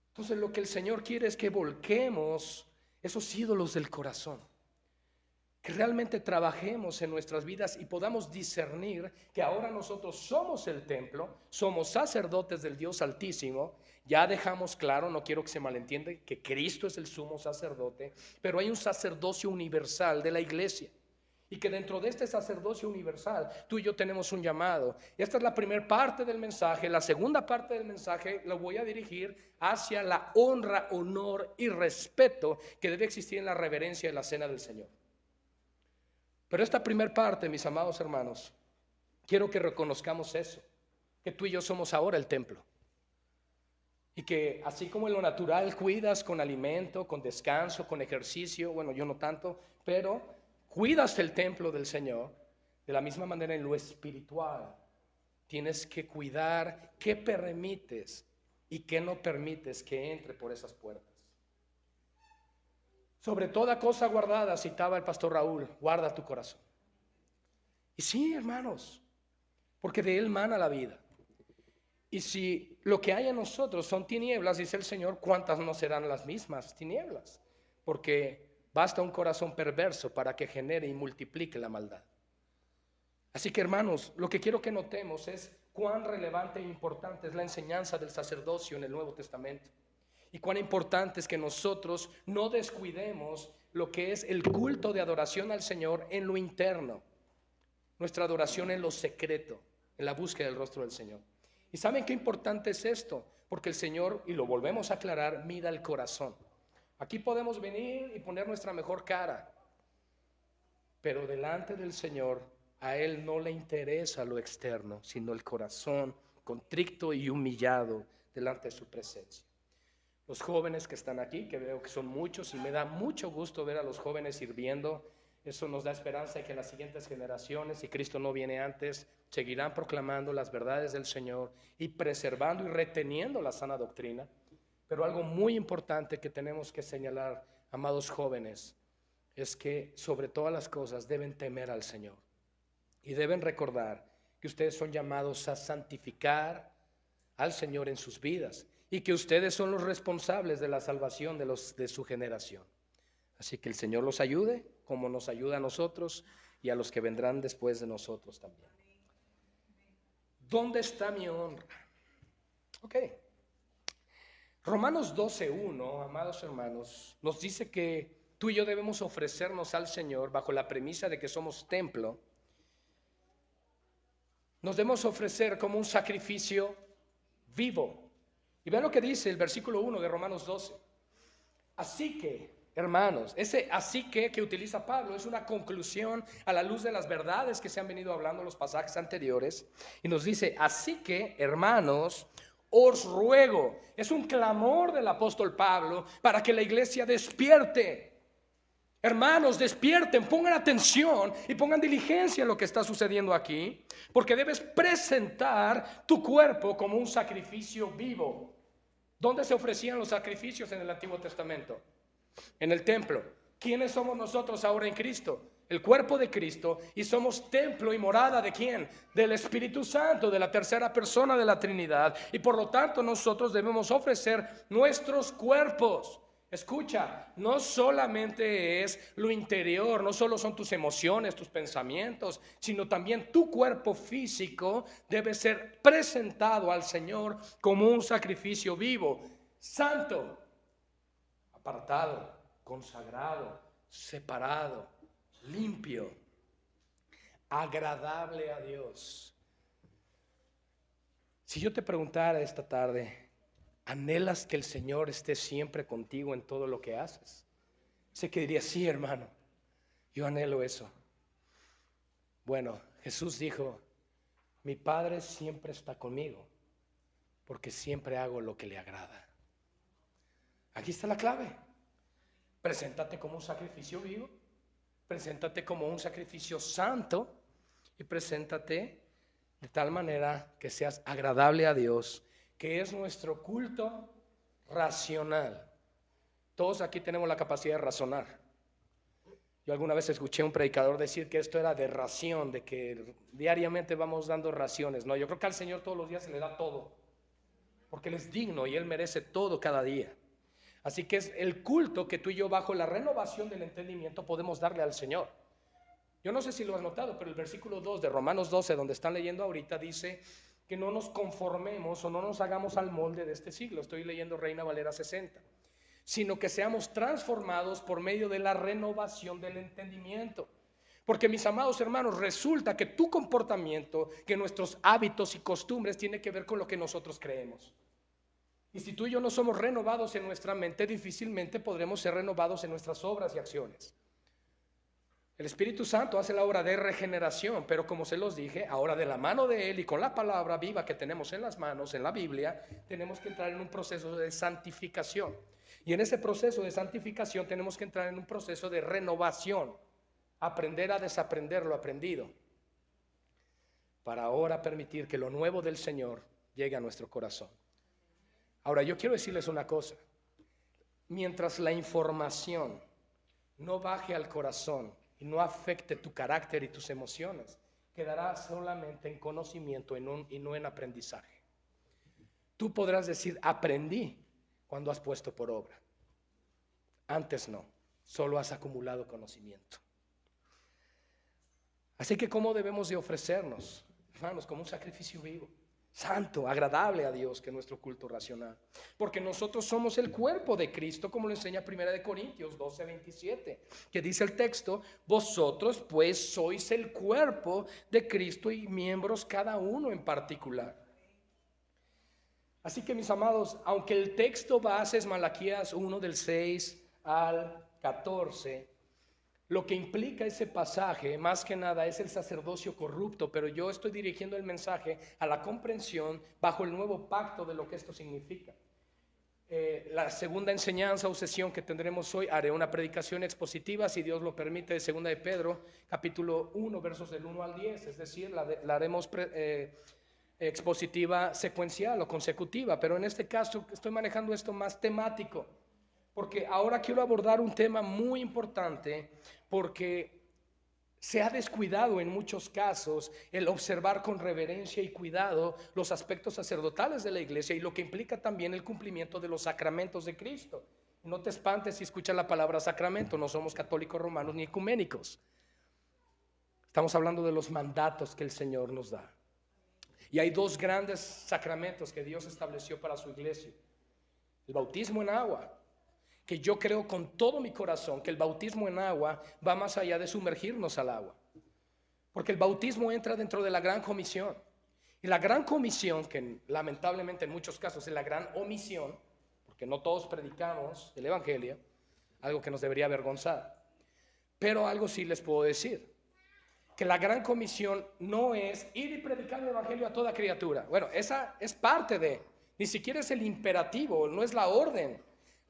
Entonces, lo que el Señor quiere es que volquemos esos ídolos del corazón, que realmente trabajemos en nuestras vidas y podamos discernir que ahora nosotros somos el templo, somos sacerdotes del Dios Altísimo. Ya dejamos claro, no quiero que se malentienda, que Cristo es el sumo sacerdote, pero hay un sacerdocio universal de la iglesia, y que dentro de este sacerdocio universal tú y yo tenemos un llamado. Y esta es la primera parte del mensaje. La segunda parte del mensaje lo voy a dirigir hacia la honra, honor y respeto que debe existir en la reverencia de la cena del Señor. Pero esta primera parte, mis amados hermanos, quiero que reconozcamos eso, que tú y yo somos ahora el templo. Y que así como en lo natural cuidas con alimento, con descanso, con ejercicio, bueno, yo no tanto, pero cuidas el templo del Señor, de la misma manera en lo espiritual tienes que cuidar qué permites y qué no permites que entre por esas puertas. Sobre toda cosa guardada, citaba el pastor Raúl, guarda tu corazón. Y sí, hermanos, porque de él mana la vida. Y si lo que hay en nosotros son tinieblas, dice el Señor, ¿cuántas no serán las mismas tinieblas? Porque basta un corazón perverso para que genere y multiplique la maldad. Así que, hermanos, lo que quiero que notemos es cuán relevante e importante es la enseñanza del sacerdocio en el Nuevo Testamento. Y cuán importante es que nosotros no descuidemos lo que es el culto de adoración al Señor en lo interno, nuestra adoración en lo secreto, en la búsqueda del rostro del Señor. ¿Y saben qué importante es esto? Porque el Señor, y lo volvemos a aclarar, mira el corazón. Aquí podemos venir y poner nuestra mejor cara, pero delante del Señor a Él no le interesa lo externo, sino el corazón contrito y humillado delante de su presencia. Los jóvenes que están aquí, que veo que son muchos y me da mucho gusto ver a los jóvenes sirviendo, eso nos da esperanza de que las siguientes generaciones, si Cristo no viene antes, seguirán proclamando las verdades del Señor y preservando y reteniendo la sana doctrina. Pero algo muy importante que tenemos que señalar, amados jóvenes, es que sobre todas las cosas deben temer al Señor. Y deben recordar que ustedes son llamados a santificar al Señor en sus vidas y que ustedes son los responsables de la salvación de su generación. Así que el Señor los ayude como nos ayuda a nosotros y a los que vendrán después de nosotros también. ¿Dónde está mi honra? Ok. Romanos 12:1, amados hermanos, nos dice que tú y yo debemos ofrecernos al Señor bajo la premisa de que somos templo. Nos debemos ofrecer como un sacrificio vivo. Y vean lo que dice el versículo 1 de Romanos 12. Así que, hermanos, ese así que utiliza Pablo es una conclusión a la luz de las verdades que se han venido hablando en los pasajes anteriores. Y nos dice, así que, hermanos, os ruego. Es un clamor del apóstol Pablo para que la iglesia despierte. Hermanos, despierten, pongan atención y pongan diligencia en lo que está sucediendo aquí, porque debes presentar tu cuerpo como un sacrificio vivo. ¿Dónde se ofrecían los sacrificios en el Antiguo Testamento? En el templo. ¿Quiénes somos nosotros ahora en Cristo? El cuerpo de Cristo, y somos templo y morada ¿de quién? Del Espíritu Santo, de la tercera persona de la Trinidad, y por lo tanto nosotros debemos ofrecer nuestros cuerpos. Escucha, no solamente es lo interior, no solo son tus emociones, tus pensamientos, sino también tu cuerpo físico debe ser presentado al Señor como un sacrificio vivo, santo, apartado, consagrado, separado, limpio, agradable a Dios. Si yo te preguntara esta tarde, ¿anhelas que el Señor esté siempre contigo en todo lo que haces? Sé que dirías, sí, hermano, yo anhelo eso. Bueno, Jesús dijo, mi Padre siempre está conmigo, porque siempre hago lo que le agrada. Aquí está la clave. Preséntate como un sacrificio vivo, preséntate como un sacrificio santo y preséntate de tal manera que seas agradable a Dios, que es nuestro culto racional. Todos aquí tenemos la capacidad de razonar. Yo alguna vez escuché a un predicador decir que esto era de ración, de que diariamente vamos dando raciones. No, yo creo que al Señor todos los días se le da todo, porque Él es digno y Él merece todo cada día. Así que es el culto que tú y yo, bajo la renovación del entendimiento, podemos darle al Señor. Yo no sé si lo has notado, pero el versículo 2 de Romanos 12, donde están leyendo ahorita, dice que no nos conformemos o no nos hagamos al molde de este siglo. Estoy leyendo Reina Valera 60. Sino que seamos transformados por medio de la renovación del entendimiento. Porque, mis amados hermanos, resulta que tu comportamiento, que nuestros hábitos y costumbres tienen que ver con lo que nosotros creemos. Y si tú y yo no somos renovados en nuestra mente, difícilmente podremos ser renovados en nuestras obras y acciones. El Espíritu Santo hace la obra de regeneración, pero como se los dije, ahora de la mano de Él y con la palabra viva que tenemos en las manos, en la Biblia, tenemos que entrar en un proceso de santificación. Y en ese proceso de santificación tenemos que entrar en un proceso de renovación, aprender a desaprender lo aprendido, para ahora permitir que lo nuevo del Señor llegue a nuestro corazón. Ahora, yo quiero decirles una cosa. Mientras la información no baje al corazón y no afecte tu carácter y tus emociones, quedará solamente en conocimiento y no en aprendizaje. Tú podrás decir, aprendí, cuando has puesto por obra. Antes no, solo has acumulado conocimiento. Así que, ¿cómo debemos de ofrecernos, hermanos? Como un sacrificio vivo, santo, agradable a Dios, que es nuestro culto racional. Porque nosotros somos el cuerpo de Cristo, como lo enseña 1 Corintios 12:27, que dice el texto, vosotros pues sois el cuerpo de Cristo y miembros cada uno en particular. Así que, mis amados, aunque el texto base es Malaquías 1 del 6 al 14, lo que implica ese pasaje, más que nada, es el sacerdocio corrupto, pero yo estoy dirigiendo el mensaje a la comprensión bajo el nuevo pacto de lo que esto significa. La segunda enseñanza o sesión que tendremos hoy, haré una predicación expositiva, si Dios lo permite, de 2 de Pedro, capítulo 1, versos del 1 al 10, es decir, la haremos expositiva secuencial o consecutiva, pero en este caso estoy manejando esto más temático, porque ahora quiero abordar un tema muy importante, porque se ha descuidado en muchos casos el observar con reverencia y cuidado los aspectos sacerdotales de la iglesia y lo que implica también el cumplimiento de los sacramentos de Cristo. No te espantes si escuchas la palabra sacramento, no somos católicos romanos ni ecuménicos. Estamos hablando de los mandatos que el Señor nos da. Y hay dos grandes sacramentos que Dios estableció para su iglesia. El bautismo en agua, que yo creo con todo mi corazón que el bautismo en agua va más allá de sumergirnos al agua. Porque el bautismo entra dentro de la gran comisión. Y la gran comisión, que lamentablemente en muchos casos es la gran omisión, porque no todos predicamos el evangelio, algo que nos debería avergonzar. Pero algo sí les puedo decir, que la gran comisión no es ir y predicar el evangelio a toda criatura. Bueno, esa es parte de, ni siquiera es el imperativo, no es la orden.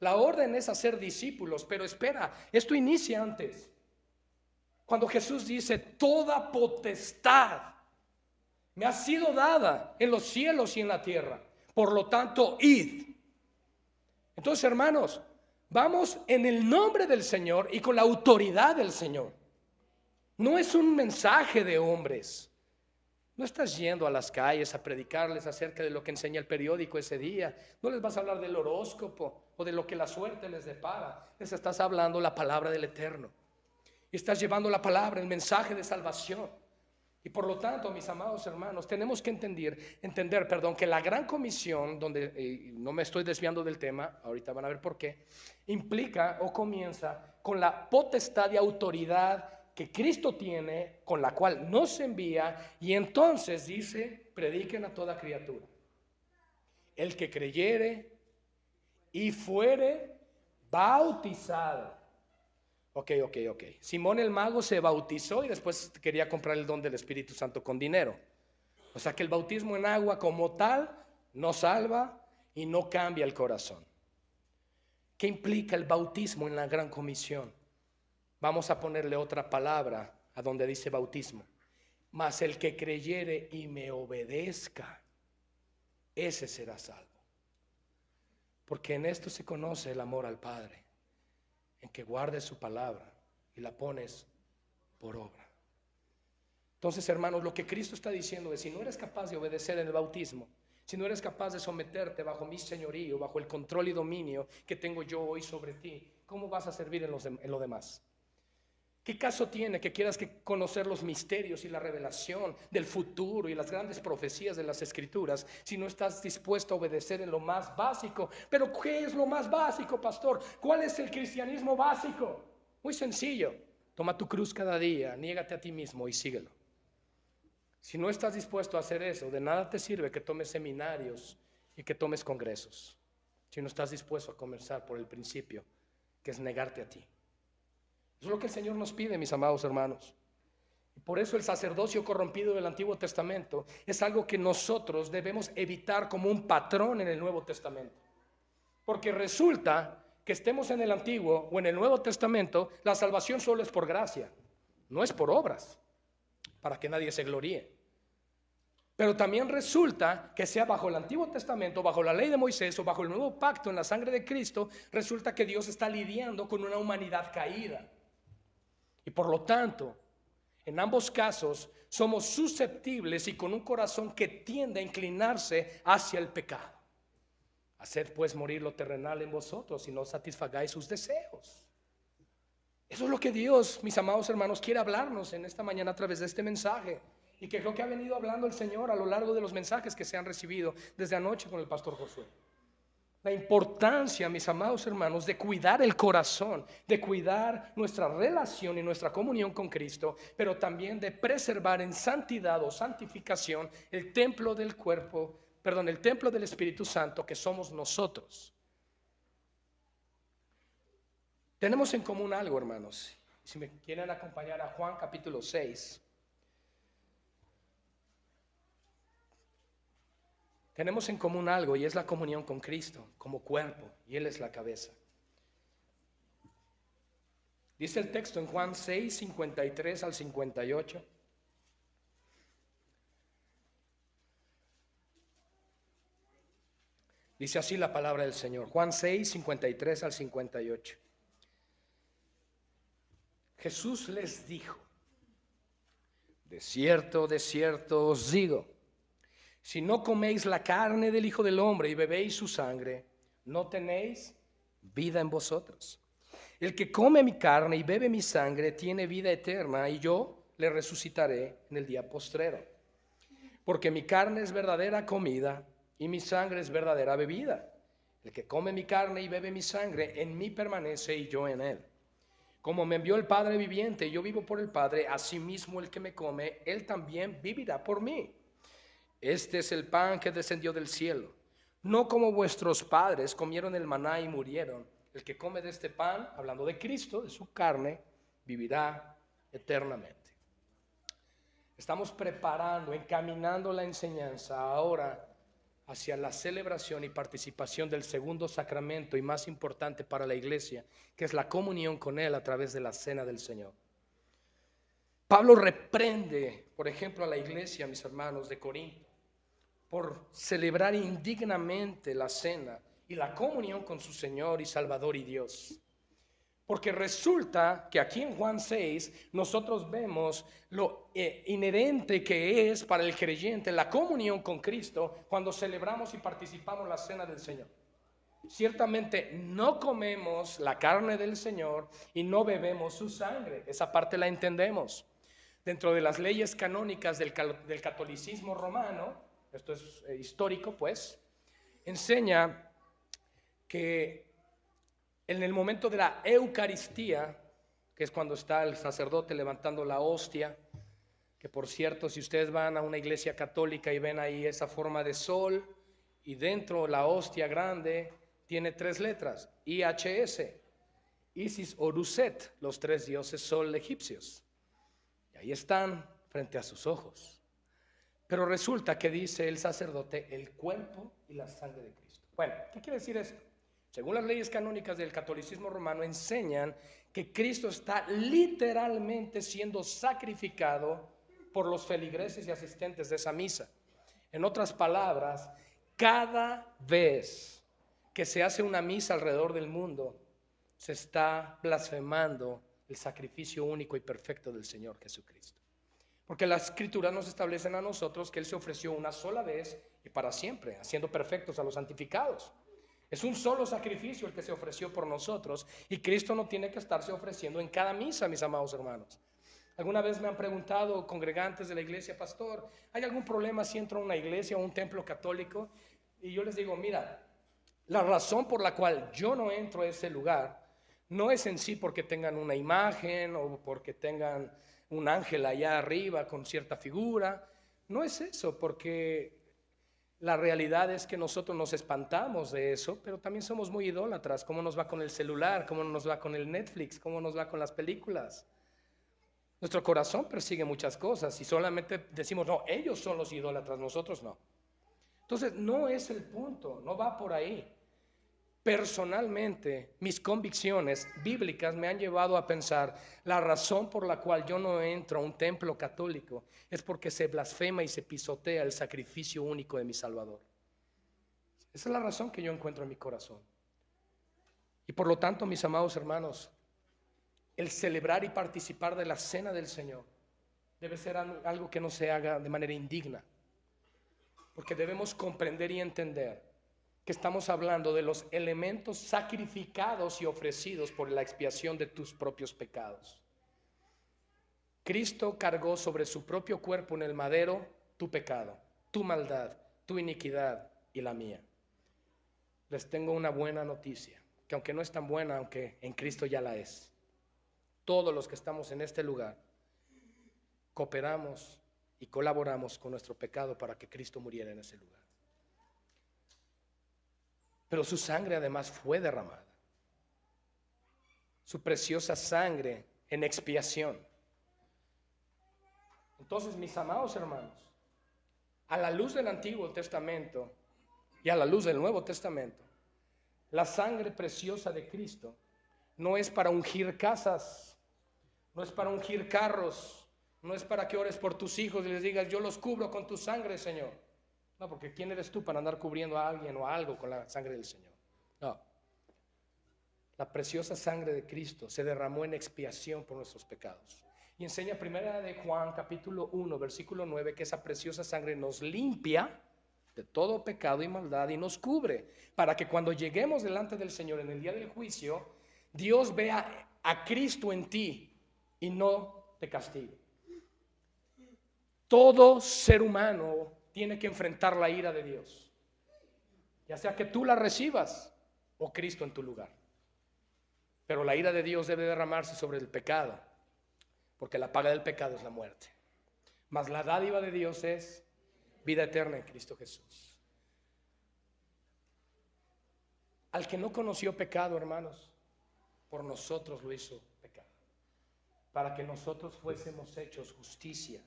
La orden es hacer discípulos, pero espera, esto inicia antes. Cuando Jesús dice, toda potestad me ha sido dada en los cielos y en la tierra, por lo tanto, id. Entonces, hermanos, vamos en el nombre del Señor y con la autoridad del Señor. No es un mensaje de hombres. No estás yendo a las calles a predicarles acerca de lo que enseña el periódico ese día. No les vas a hablar del horóscopo o de lo que la suerte les depara. Les estás hablando la palabra del Eterno. Y estás llevando la palabra, el mensaje de salvación. Y por lo tanto, mis amados hermanos, tenemos que entender, que la gran comisión, donde no me estoy desviando del tema, ahorita van a ver por qué, implica o comienza con la potestad y autoridad que Cristo tiene, con la cual nos envía, y entonces dice, prediquen a toda criatura. El que creyere y fuere bautizado. Ok. Simón el mago se bautizó y después quería comprar el don del Espíritu Santo con dinero. O sea que el bautismo en agua como tal no salva y no cambia el corazón. ¿Qué implica el bautismo en la gran comisión? Vamos a ponerle otra palabra a donde dice bautismo. Mas el que creyere y me obedezca, ese será salvo. Porque en esto se conoce el amor al Padre, en que guardes su palabra y la pones por obra. Entonces, hermanos, lo que Cristo está diciendo es, si no eres capaz de obedecer en el bautismo, si no eres capaz de someterte bajo mi señorío, bajo el control y dominio que tengo yo hoy sobre ti, ¿cómo vas a servir en lo demás? ¿Qué caso tiene que quieras conocer los misterios y la revelación del futuro y las grandes profecías de las Escrituras si no estás dispuesto a obedecer en lo más básico? ¿Pero qué es lo más básico, pastor? ¿Cuál es el cristianismo básico? Muy sencillo. Toma tu cruz cada día, niégate a ti mismo y síguelo. Si no estás dispuesto a hacer eso, de nada te sirve que tomes seminarios y que tomes congresos. Si no estás dispuesto a comenzar por el principio, que es negarte a ti. Eso es lo que el Señor nos pide, mis amados hermanos. Y por eso el sacerdocio corrompido del Antiguo Testamento es algo que nosotros debemos evitar como un patrón en el Nuevo Testamento. Porque resulta que estemos en el Antiguo o en el Nuevo Testamento, la salvación solo es por gracia, no es por obras, para que nadie se gloríe. Pero también resulta que sea bajo el Antiguo Testamento, bajo la ley de Moisés o bajo el nuevo pacto en la sangre de Cristo, resulta que Dios está lidiando con una humanidad caída. Y por lo tanto, en ambos casos somos susceptibles y con un corazón que tiende a inclinarse hacia el pecado. Haced pues morir lo terrenal en vosotros y no satisfagáis sus deseos. Eso es lo que Dios, mis amados hermanos, quiere hablarnos en esta mañana a través de este mensaje. Y que creo que ha venido hablando el Señor a lo largo de los mensajes que se han recibido desde anoche con el pastor Josué. La importancia, mis amados hermanos, de cuidar el corazón, de cuidar nuestra relación y nuestra comunión con Cristo, pero también de preservar en santidad o santificación el templo del el templo del Espíritu Santo que somos nosotros. Tenemos en común algo, hermanos. Si me quieren acompañar a Juan capítulo 6. Tenemos en común algo y es la comunión con Cristo como cuerpo y Él es la cabeza. Dice el texto en Juan 6, 53 al 58. Dice así la palabra del Señor. Juan 6, 53 al 58. Jesús les dijo: de cierto os digo, si no coméis la carne del Hijo del Hombre y bebéis su sangre, no tenéis vida en vosotros. El que come mi carne y bebe mi sangre tiene vida eterna, y yo le resucitaré en el día postrero. Porque mi carne es verdadera comida y mi sangre es verdadera bebida. El que come mi carne y bebe mi sangre, en mí permanece y yo en él. Como me envió el Padre viviente y yo vivo por el Padre, asimismo el que me come, él también vivirá por mí. Este es el pan que descendió del cielo. No como vuestros padres comieron el maná y murieron. El que come de este pan, hablando de Cristo, de su carne, vivirá eternamente. Estamos preparando, encaminando la enseñanza ahora hacia la celebración y participación del segundo sacramento y más importante para la iglesia, que es la comunión con Él a través de la cena del Señor. Pablo reprende, por ejemplo, a la iglesia, mis hermanos de Corinto, por celebrar indignamente la cena y la comunión con su Señor y Salvador y Dios. Porque resulta que aquí en Juan 6 nosotros vemos lo inherente que es para el creyente la comunión con Cristo cuando celebramos y participamos la cena del Señor. Ciertamente no comemos la carne del Señor y no bebemos su sangre. Esa parte la entendemos. Dentro de las leyes canónicas del catolicismo romano, esto es histórico pues, enseña que en el momento de la Eucaristía, que es cuando está el sacerdote levantando la hostia, que por cierto, si ustedes van a una iglesia católica y ven ahí esa forma de sol, y dentro la hostia grande tiene 3 letras, IHS, Isis, Oruset, los 3 dioses sol egipcios. Y ahí están frente a sus ojos. Pero resulta que dice el sacerdote, el cuerpo y la sangre de Cristo. Bueno, ¿qué quiere decir esto? Según las leyes canónicas del catolicismo romano, enseñan que Cristo está literalmente siendo sacrificado por los feligreses y asistentes de esa misa. En otras palabras, cada vez que se hace una misa alrededor del mundo, se está blasfemando el sacrificio único y perfecto del Señor Jesucristo. Porque las Escrituras nos establecen a nosotros que Él se ofreció una sola vez y para siempre, haciendo perfectos a los santificados. Es un solo sacrificio el que se ofreció por nosotros y Cristo no tiene que estarse ofreciendo en cada misa, mis amados hermanos. Alguna vez me han preguntado congregantes de la iglesia, pastor, ¿hay algún problema si entro a una iglesia o un templo católico? Y yo les digo, mira, la razón por la cual yo no entro a ese lugar no es en sí porque tengan una imagen o porque tengan un ángel allá arriba con cierta figura. No es eso, porque la realidad es que nosotros nos espantamos de eso, pero también somos muy idólatras. ¿Cómo nos va con el celular? ¿Cómo nos va con el Netflix? ¿Cómo nos va con las películas? Nuestro corazón persigue muchas cosas y solamente decimos, no, ellos son los idólatras, nosotros no. Entonces, no es el punto, no va por ahí. Personalmente, mis convicciones bíblicas me han llevado a pensar, la razón por la cual yo no entro a un templo católico es porque se blasfema y se pisotea el sacrificio único de mi Salvador. Esa es la razón que yo encuentro en mi corazón. Y por lo tanto, mis amados hermanos, el celebrar y participar de la cena del Señor debe ser algo que no se haga de manera indigna, porque debemos comprender y entender que estamos hablando de los elementos sacrificados y ofrecidos por la expiación de tus propios pecados. Cristo cargó sobre su propio cuerpo en el madero tu pecado, tu maldad, tu iniquidad y la mía. Les tengo una buena noticia, que aunque no es tan buena, aunque en Cristo ya la es. Todos los que estamos en este lugar cooperamos y colaboramos con nuestro pecado para que Cristo muriera en ese lugar. Pero su sangre además fue derramada. Su preciosa sangre en expiación. Entonces, mis amados hermanos, a la luz del Antiguo Testamento y a la luz del Nuevo Testamento, la sangre preciosa de Cristo no es para ungir casas, no es para ungir carros, no es para que ores por tus hijos y les digas, yo los cubro con tu sangre, Señor. No, porque ¿quién eres tú para andar cubriendo a alguien o a algo con la sangre del Señor? No. La preciosa sangre de Cristo se derramó en expiación por nuestros pecados. Y enseña primera de Juan capítulo 1 versículo 9 que esa preciosa sangre nos limpia de todo pecado y maldad y nos cubre para que cuando lleguemos delante del Señor en el día del juicio, Dios vea a Cristo en ti y no te castigue. Todo ser humano tiene que enfrentar la ira de Dios, ya sea que tú la recibas o Cristo en tu lugar. Pero la ira de Dios debe derramarse sobre el pecado, porque la paga del pecado es la muerte. Mas la dádiva de Dios es vida eterna en Cristo Jesús. Al que no conoció pecado, hermanos, por nosotros lo hizo pecado, para que nosotros fuésemos hechos justicia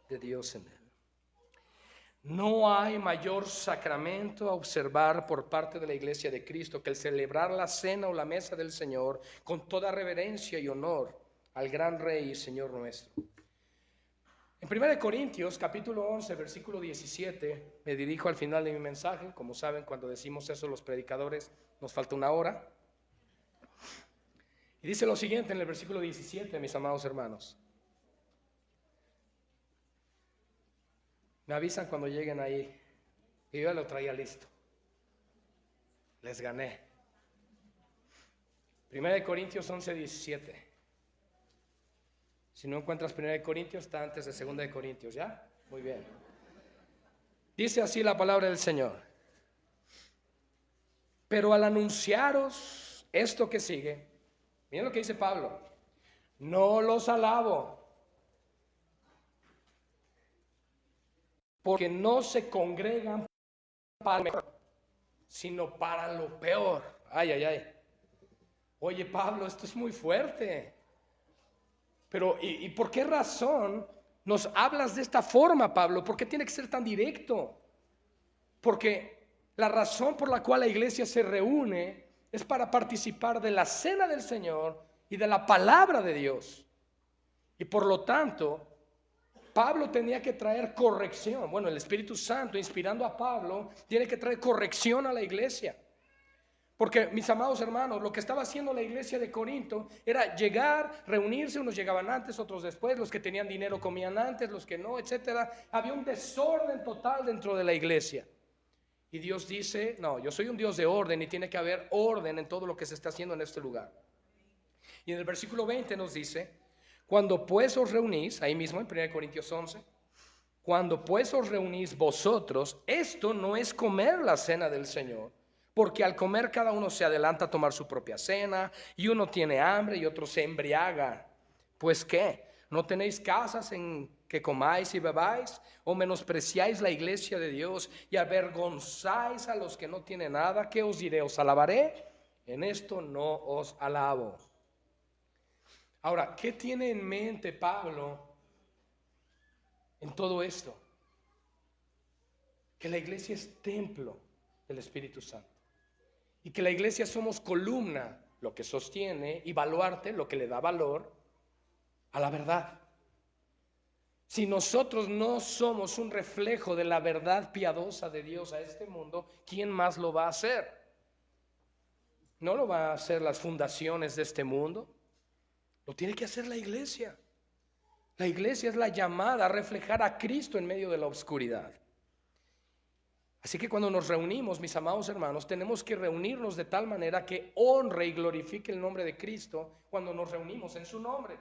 de Dios en él. No hay mayor sacramento a observar por parte de la Iglesia de Cristo que el celebrar la cena o la mesa del Señor con toda reverencia y honor al gran Rey y Señor nuestro. En 1 Corintios capítulo 11 versículo 17 me dirijo al final de mi mensaje. Como saben, cuando decimos eso los predicadores nos falta una hora. Y dice lo siguiente en el versículo 17, mis amados hermanos. Me avisan cuando lleguen ahí. Y yo ya lo traía listo. Les gané. 1 Corintios 11, 17. Si no encuentras 1 Corintios, está antes de 2 Corintios, ¿ya? Muy bien. Dice así la palabra del Señor. Pero al anunciaros esto que sigue, miren lo que dice Pablo. No los alabo, porque no se congregan para lo mejor, sino para lo peor. Ay, ay, ay. Oye, Pablo, esto es muy fuerte. Pero, ¿y por qué razón nos hablas de esta forma, Pablo? ¿Por qué tiene que ser tan directo? Porque la razón por la cual la iglesia se reúne es para participar de la cena del Señor y de la palabra de Dios. Y por lo tanto, Pablo tenía que traer corrección. Bueno, el Espíritu Santo, inspirando a Pablo, tiene que traer corrección a la iglesia. Porque, mis amados hermanos, lo que estaba haciendo la iglesia de Corinto era llegar, reunirse, unos llegaban antes, otros después, los que tenían dinero comían antes, los que no, etcétera. Había un desorden total dentro de la iglesia. Y Dios dice, no, yo soy un Dios de orden y tiene que haber orden en todo lo que se está haciendo en este lugar. Y en el versículo 20 nos dice, cuando pues os reunís, ahí mismo en 1 Corintios 11, cuando pues os reunís vosotros, esto no es comer la cena del Señor, porque al comer cada uno se adelanta a tomar su propia cena, y uno tiene hambre y otro se embriaga. Pues ¿qué? ¿No tenéis casas en que comáis y bebáis? ¿O menospreciáis la iglesia de Dios y avergonzáis a los que no tienen nada? ¿Qué os diré? ¿Os alabaré? En esto no os alabo. Ahora, ¿qué tiene en mente Pablo en todo esto? Que la iglesia es templo del Espíritu Santo. Y que la iglesia somos columna, lo que sostiene, y baluarte, lo que le da valor a la verdad. Si nosotros no somos un reflejo de la verdad piadosa de Dios a este mundo, ¿quién más lo va a hacer? No lo va a hacer las fundaciones de este mundo, lo tiene que hacer la iglesia. La iglesia es la llamada a reflejar a Cristo en medio de la oscuridad. Así que cuando nos reunimos, mis amados hermanos, tenemos que reunirnos de tal manera que honre y glorifique el nombre de Cristo cuando nos reunimos en su nombre.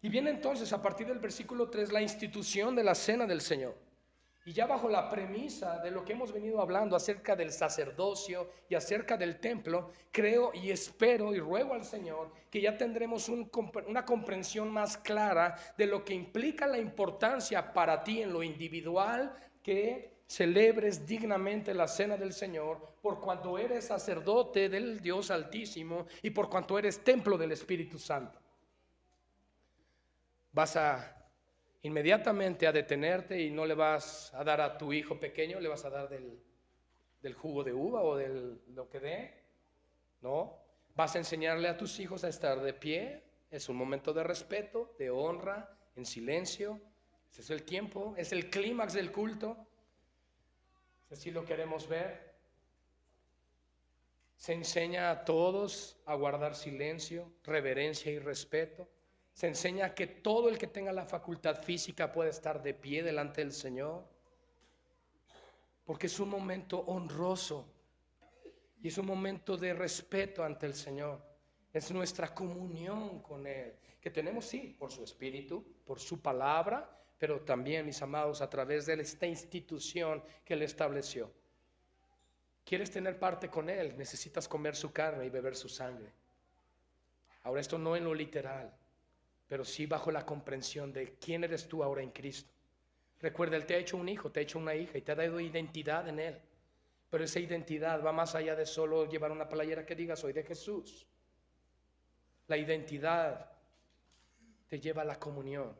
Y viene entonces a partir del versículo 3 la institución de la cena del Señor. Y ya bajo la premisa de lo que hemos venido hablando acerca del sacerdocio y acerca del templo, creo y espero y ruego al Señor que ya tendremos una comprensión más clara de lo que implica la importancia para ti en lo individual que celebres dignamente la cena del Señor por cuanto eres sacerdote del Dios Altísimo y por cuanto eres templo del Espíritu Santo. Vas a inmediatamente a detenerte y no le vas a dar a tu hijo pequeño, le vas a dar del jugo de uva o de lo que dé. No, vas a enseñarle a tus hijos a estar de pie. Es un momento de respeto, de honra, en silencio. Ese es el tiempo, es el clímax del culto. Así lo queremos ver. Se enseña a todos a guardar silencio, reverencia y respeto. Se enseña que todo el que tenga la facultad física puede estar de pie delante del Señor, porque es un momento honroso y es un momento de respeto ante el Señor. Es nuestra comunión con Él, que tenemos, sí, por su Espíritu, por su palabra, pero también, mis amados, a través de esta institución que Él estableció. ¿Quieres tener parte con Él? Necesitas comer su carne y beber su sangre. Ahora, esto no en lo literal, pero sí bajo la comprensión de quién eres tú ahora en Cristo. Recuerda, Él te ha hecho un hijo, te ha hecho una hija y te ha dado identidad en Él. Pero esa identidad va más allá de solo llevar una playera que diga soy de Jesús. La identidad te lleva a la comunión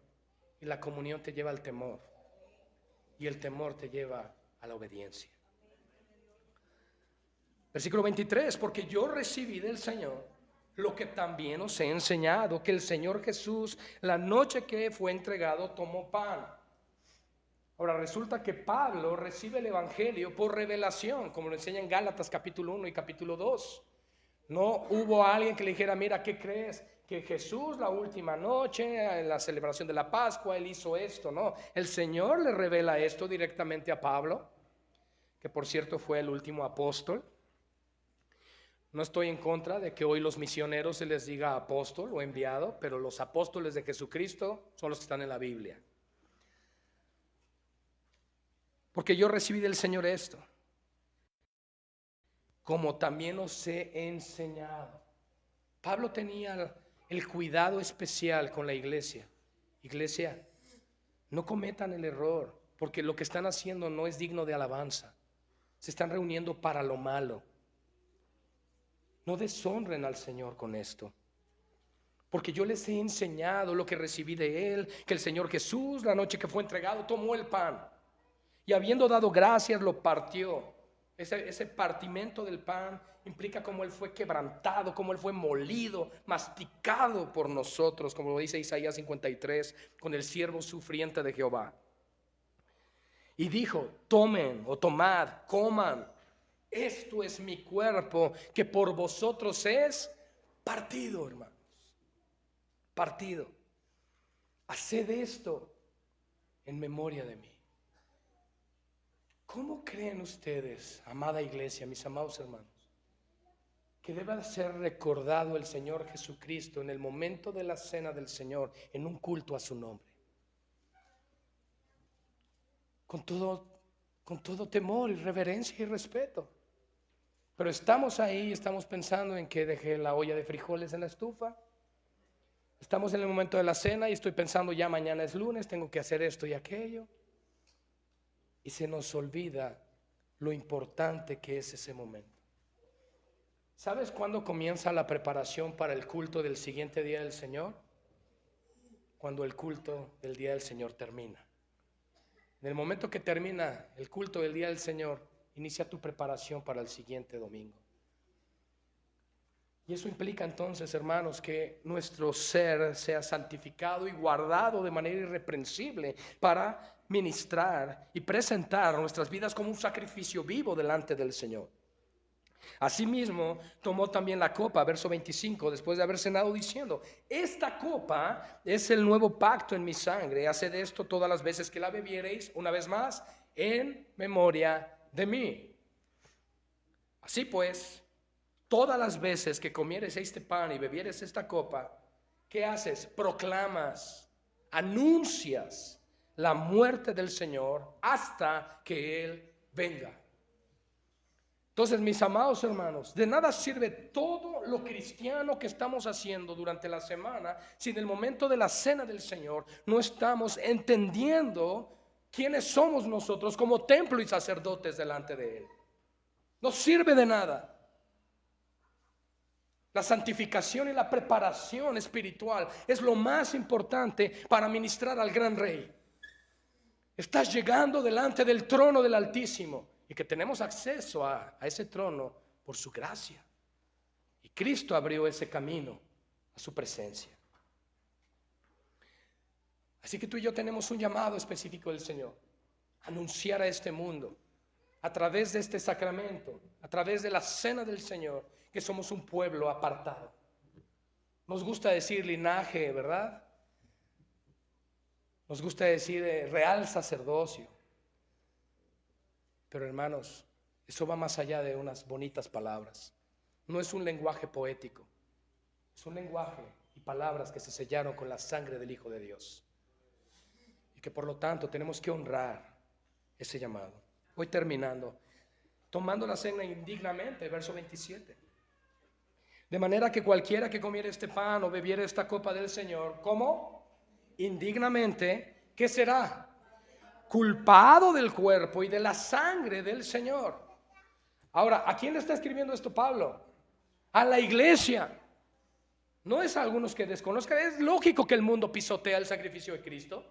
y la comunión te lleva al temor y el temor te lleva a la obediencia. Versículo 23, porque yo recibí del Señor lo que también os he enseñado, que el Señor Jesús, la noche que fue entregado, tomó pan. Ahora resulta que Pablo recibe el Evangelio por revelación, como lo enseña en Gálatas capítulo 1 y capítulo 2. No hubo alguien que le dijera, mira, ¿qué crees? Que Jesús la última noche, en la celebración de la Pascua, Él hizo esto. No, el Señor le revela esto directamente a Pablo, que por cierto fue el último apóstol. No estoy en contra de que hoy los misioneros se les diga apóstol o enviado, pero los apóstoles de Jesucristo son los que están en la Biblia. Porque yo recibí del Señor esto, como también os he enseñado. Pablo tenía el cuidado especial con la iglesia. Iglesia, no cometan el error, porque lo que están haciendo no es digno de alabanza. Se están reuniendo para lo malo. No deshonren al Señor con esto. Porque yo les he enseñado lo que recibí de Él, que el Señor Jesús, la noche que fue entregado, tomó el pan y habiendo dado gracias, lo partió. Ese partimento del pan implica cómo Él fue quebrantado, cómo Él fue molido, masticado por nosotros, como lo dice Isaías 53, con el siervo sufriente de Jehová. Y dijo, tomen o tomad, coman, esto es mi cuerpo que por vosotros es partido, hermanos. Partido. Haced esto en memoria de mí. ¿Cómo creen ustedes, amada iglesia, mis amados hermanos, que deba ser recordado el Señor Jesucristo en el momento de la cena del Señor, en un culto a su nombre? Con todo temor y reverencia y respeto. Pero estamos ahí, estamos pensando en que dejé la olla de frijoles en la estufa. Estamos en el momento de la cena y estoy pensando ya mañana es lunes, tengo que hacer esto y aquello. Y se nos olvida lo importante que es ese momento. ¿Sabes cuándo comienza la preparación para el culto del siguiente día del Señor? Cuando el culto del día del Señor termina. En el momento que termina el culto del día del Señor, inicia tu preparación para el siguiente domingo. Y eso implica entonces, hermanos, que nuestro ser sea santificado y guardado de manera irreprensible para ministrar y presentar nuestras vidas como un sacrificio vivo delante del Señor. Asimismo, tomó también la copa, verso 25, después de haber cenado diciendo, esta copa es el nuevo pacto en mi sangre, haced esto todas las veces que la bebiereis, una vez más, en memoria de mí. Así pues, todas las veces que comieres este pan y bebieres esta copa, ¿qué haces? Proclamas, anuncias la muerte del Señor hasta que Él venga. Entonces, mis amados hermanos, de nada sirve todo lo cristiano que estamos haciendo durante la semana si en el momento de la cena del Señor no estamos entendiendo quiénes somos nosotros como templo y sacerdotes delante de Él. No sirve de nada. La santificación y la preparación espiritual es lo más importante para ministrar al gran Rey. Estás llegando delante del trono del Altísimo y que tenemos acceso a ese trono por su gracia. Y Cristo abrió ese camino a su presencia. Así que tú y yo tenemos un llamado específico del Señor. Anunciar a este mundo, a través de este sacramento, a través de la cena del Señor, que somos un pueblo apartado. Nos gusta decir linaje, ¿verdad? Nos gusta decir real sacerdocio. Pero hermanos, eso va más allá de unas bonitas palabras. No es un lenguaje poético, es un lenguaje y palabras que se sellaron con la sangre del Hijo de Dios. Y que por lo tanto tenemos que honrar ese llamado. Voy terminando. Tomando la cena indignamente, verso 27. De manera que cualquiera que comiere este pan o bebiere esta copa del Señor, ¿cómo? Indignamente, ¿qué será? Culpado del cuerpo y de la sangre del Señor. Ahora, ¿a quién le está escribiendo esto Pablo? A la iglesia. No es a algunos que desconozcan. Es lógico que el mundo pisotea el sacrificio de Cristo.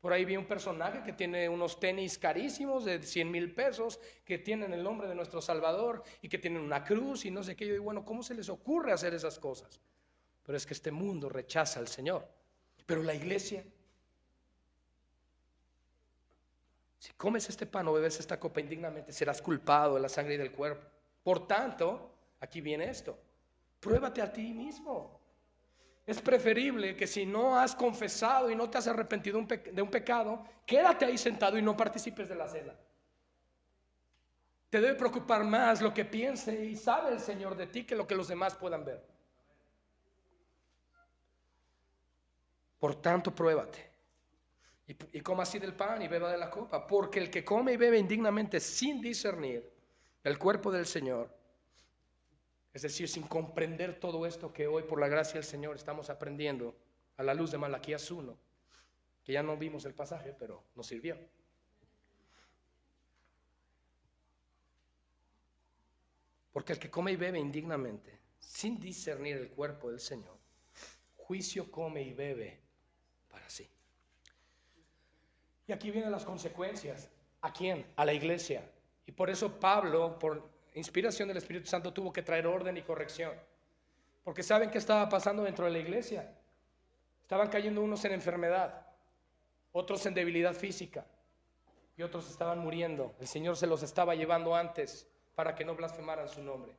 Por ahí vi un personaje que tiene unos tenis carísimos de 100,000 pesos, que tienen el nombre de nuestro Salvador y que tienen una cruz y no sé qué. Yo digo, bueno, ¿cómo se les ocurre hacer esas cosas? Pero es que este mundo rechaza al Señor. Pero la iglesia, si comes este pan o bebes esta copa indignamente, serás culpado de la sangre y del cuerpo. Por tanto, aquí viene esto: pruébate a ti mismo. Es preferible que si no has confesado y no te has arrepentido de un pecado, quédate ahí sentado y no participes de la cena. Te debe preocupar más lo que piense y sabe el Señor de ti que lo que los demás puedan ver. Por tanto, pruébate y coma así del pan y beba de la copa, porque el que come y bebe indignamente sin discernir el cuerpo del Señor, es decir, sin comprender todo esto que hoy por la gracia del Señor estamos aprendiendo a la luz de Malaquías 1, que ya no vimos el pasaje, pero nos sirvió. Porque el que come y bebe indignamente, sin discernir el cuerpo del Señor, juicio come y bebe para sí. Y aquí vienen las consecuencias. ¿A quién? A la iglesia. Y por eso Pablo, por inspiración del Espíritu Santo, tuvo que traer orden y corrección. Porque ¿saben qué estaba pasando dentro de la iglesia? Estaban cayendo unos en enfermedad, otros en debilidad física y otros estaban muriendo. El Señor se los estaba llevando antes para que no blasfemaran su nombre.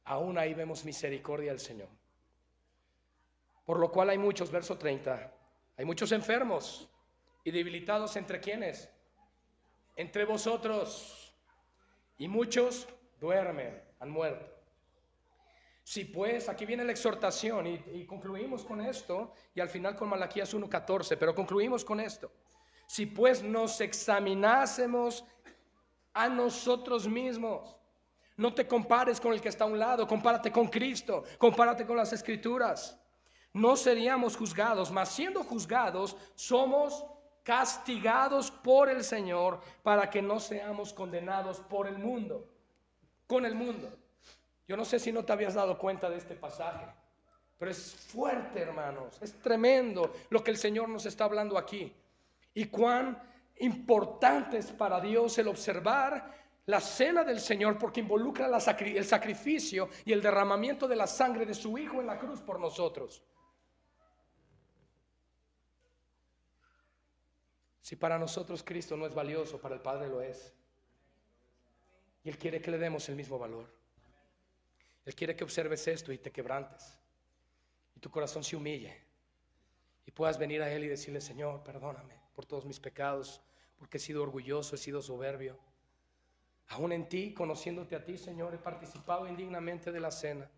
Aún ahí vemos misericordia del Señor. Por lo cual hay muchos, verso 30, hay muchos enfermos y debilitados. ¿Entre quiénes? Entre vosotros. Y muchos duermen, han muerto. Si pues, aquí viene la exhortación y concluimos con esto, y al final con Malaquías 1:14, pero concluimos con esto. Si pues nos examinásemos a nosotros mismos, no te compares con el que está a un lado, compárate con Cristo, compárate con las Escrituras. No seríamos juzgados, mas siendo juzgados, somos castigados por el Señor para que no seamos condenados por el mundo, con el mundo. Yo no sé si no te habías dado cuenta de este pasaje, pero es fuerte, hermanos, es tremendo lo que el Señor nos está hablando aquí. Y cuán importante es para Dios el observar la cena del Señor, porque involucra el sacrificio y el derramamiento de la sangre de su Hijo en la cruz por nosotros. Si para nosotros Cristo no es valioso, para el Padre lo es. Y Él quiere que le demos el mismo valor. Él quiere que observes esto y te quebrantes. Y tu corazón se humille. Y puedas venir a Él y decirle: Señor, perdóname por todos mis pecados, porque he sido orgulloso, he sido soberbio. Aún en ti, conociéndote a ti, Señor, he participado indignamente de la cena.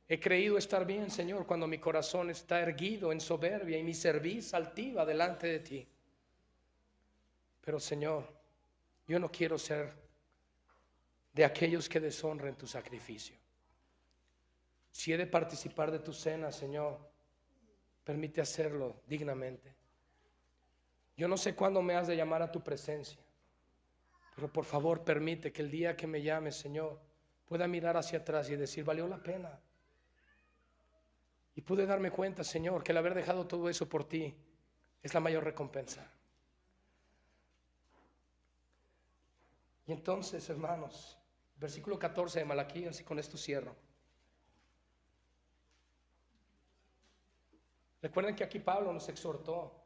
He creído estar bien, Señor, cuando mi corazón está erguido en soberbia y mi cerviz altiva delante de ti. Pero Señor, yo no quiero ser de aquellos que deshonren tu sacrificio. Si he de participar de tu cena, Señor, permite hacerlo dignamente. Yo no sé cuándo me has de llamar a tu presencia, pero por favor permite que el día que me llames, Señor, pueda mirar hacia atrás y decir: valió la pena. Y pude darme cuenta, Señor, que el haber dejado todo eso por ti es la mayor recompensa. Y entonces, hermanos, versículo 14 de Malaquías, y con esto cierro. Recuerden que aquí Pablo nos exhortó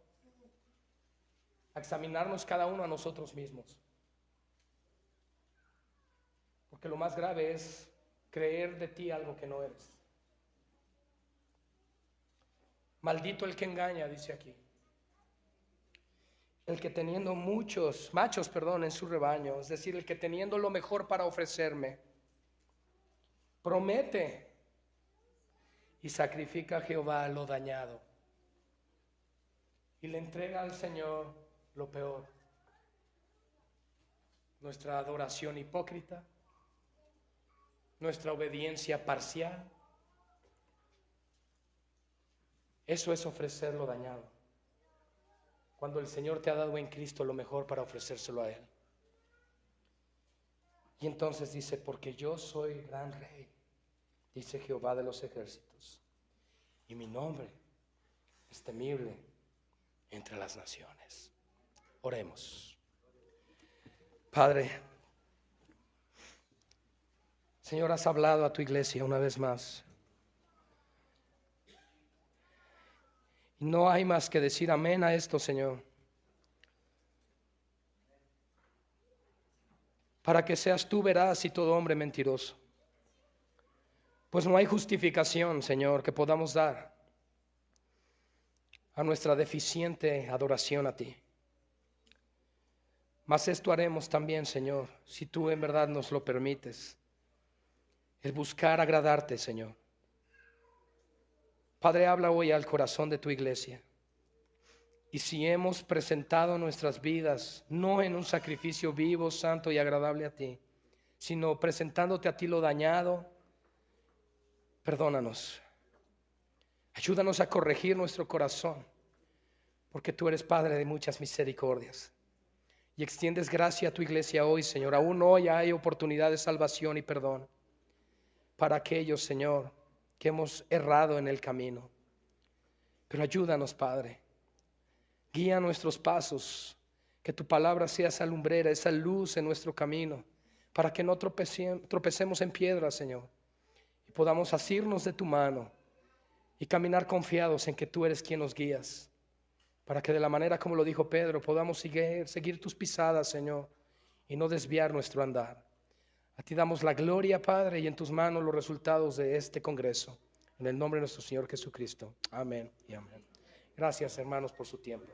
a examinarnos cada uno a nosotros mismos. Porque lo más grave es creer de ti algo que no eres. Maldito el que engaña, dice aquí. El que teniendo muchos machos, en su rebaño, es decir, el que teniendo lo mejor para ofrecerme, promete y sacrifica a Jehová lo dañado y le entrega al Señor lo peor. Nuestra adoración hipócrita, nuestra obediencia parcial, eso es ofrecer lo dañado. Cuando el Señor te ha dado en Cristo lo mejor para ofrecérselo a Él. Y entonces dice, porque yo soy gran rey, dice Jehová de los ejércitos, y mi nombre es temible entre las naciones. Oremos. Padre, Señor, has hablado a tu iglesia una vez más. No hay más que decir amén a esto, Señor. Para que seas tú veraz y todo hombre mentiroso. Pues no hay justificación, Señor, que podamos dar a nuestra deficiente adoración a ti. Mas esto haremos también, Señor, si tú en verdad nos lo permites. Es buscar agradarte, Señor. Padre, habla hoy al corazón de tu iglesia. Y si hemos presentado nuestras vidas, no en un sacrificio vivo, santo y agradable a ti, sino presentándote a ti lo dañado, perdónanos. Ayúdanos a corregir nuestro corazón, porque tú eres Padre de muchas misericordias. Y extiendes gracia a tu iglesia hoy, Señor. Aún hoy hay oportunidad de salvación y perdón para aquellos, Señor, que hemos errado en el camino. Pero ayúdanos, Padre. Guía nuestros pasos, que tu palabra sea esa lumbrera, esa luz en nuestro camino, para que no tropecemos en piedra, Señor, y podamos asirnos de tu mano y caminar confiados en que tú eres quien nos guías, para que de la manera como lo dijo Pedro, podamos seguir tus pisadas, Señor, y no desviar nuestro andar. A ti damos la gloria, Padre, y en tus manos los resultados de este congreso. En el nombre de nuestro Señor Jesucristo. Amén y amén. Gracias, hermanos, por su tiempo.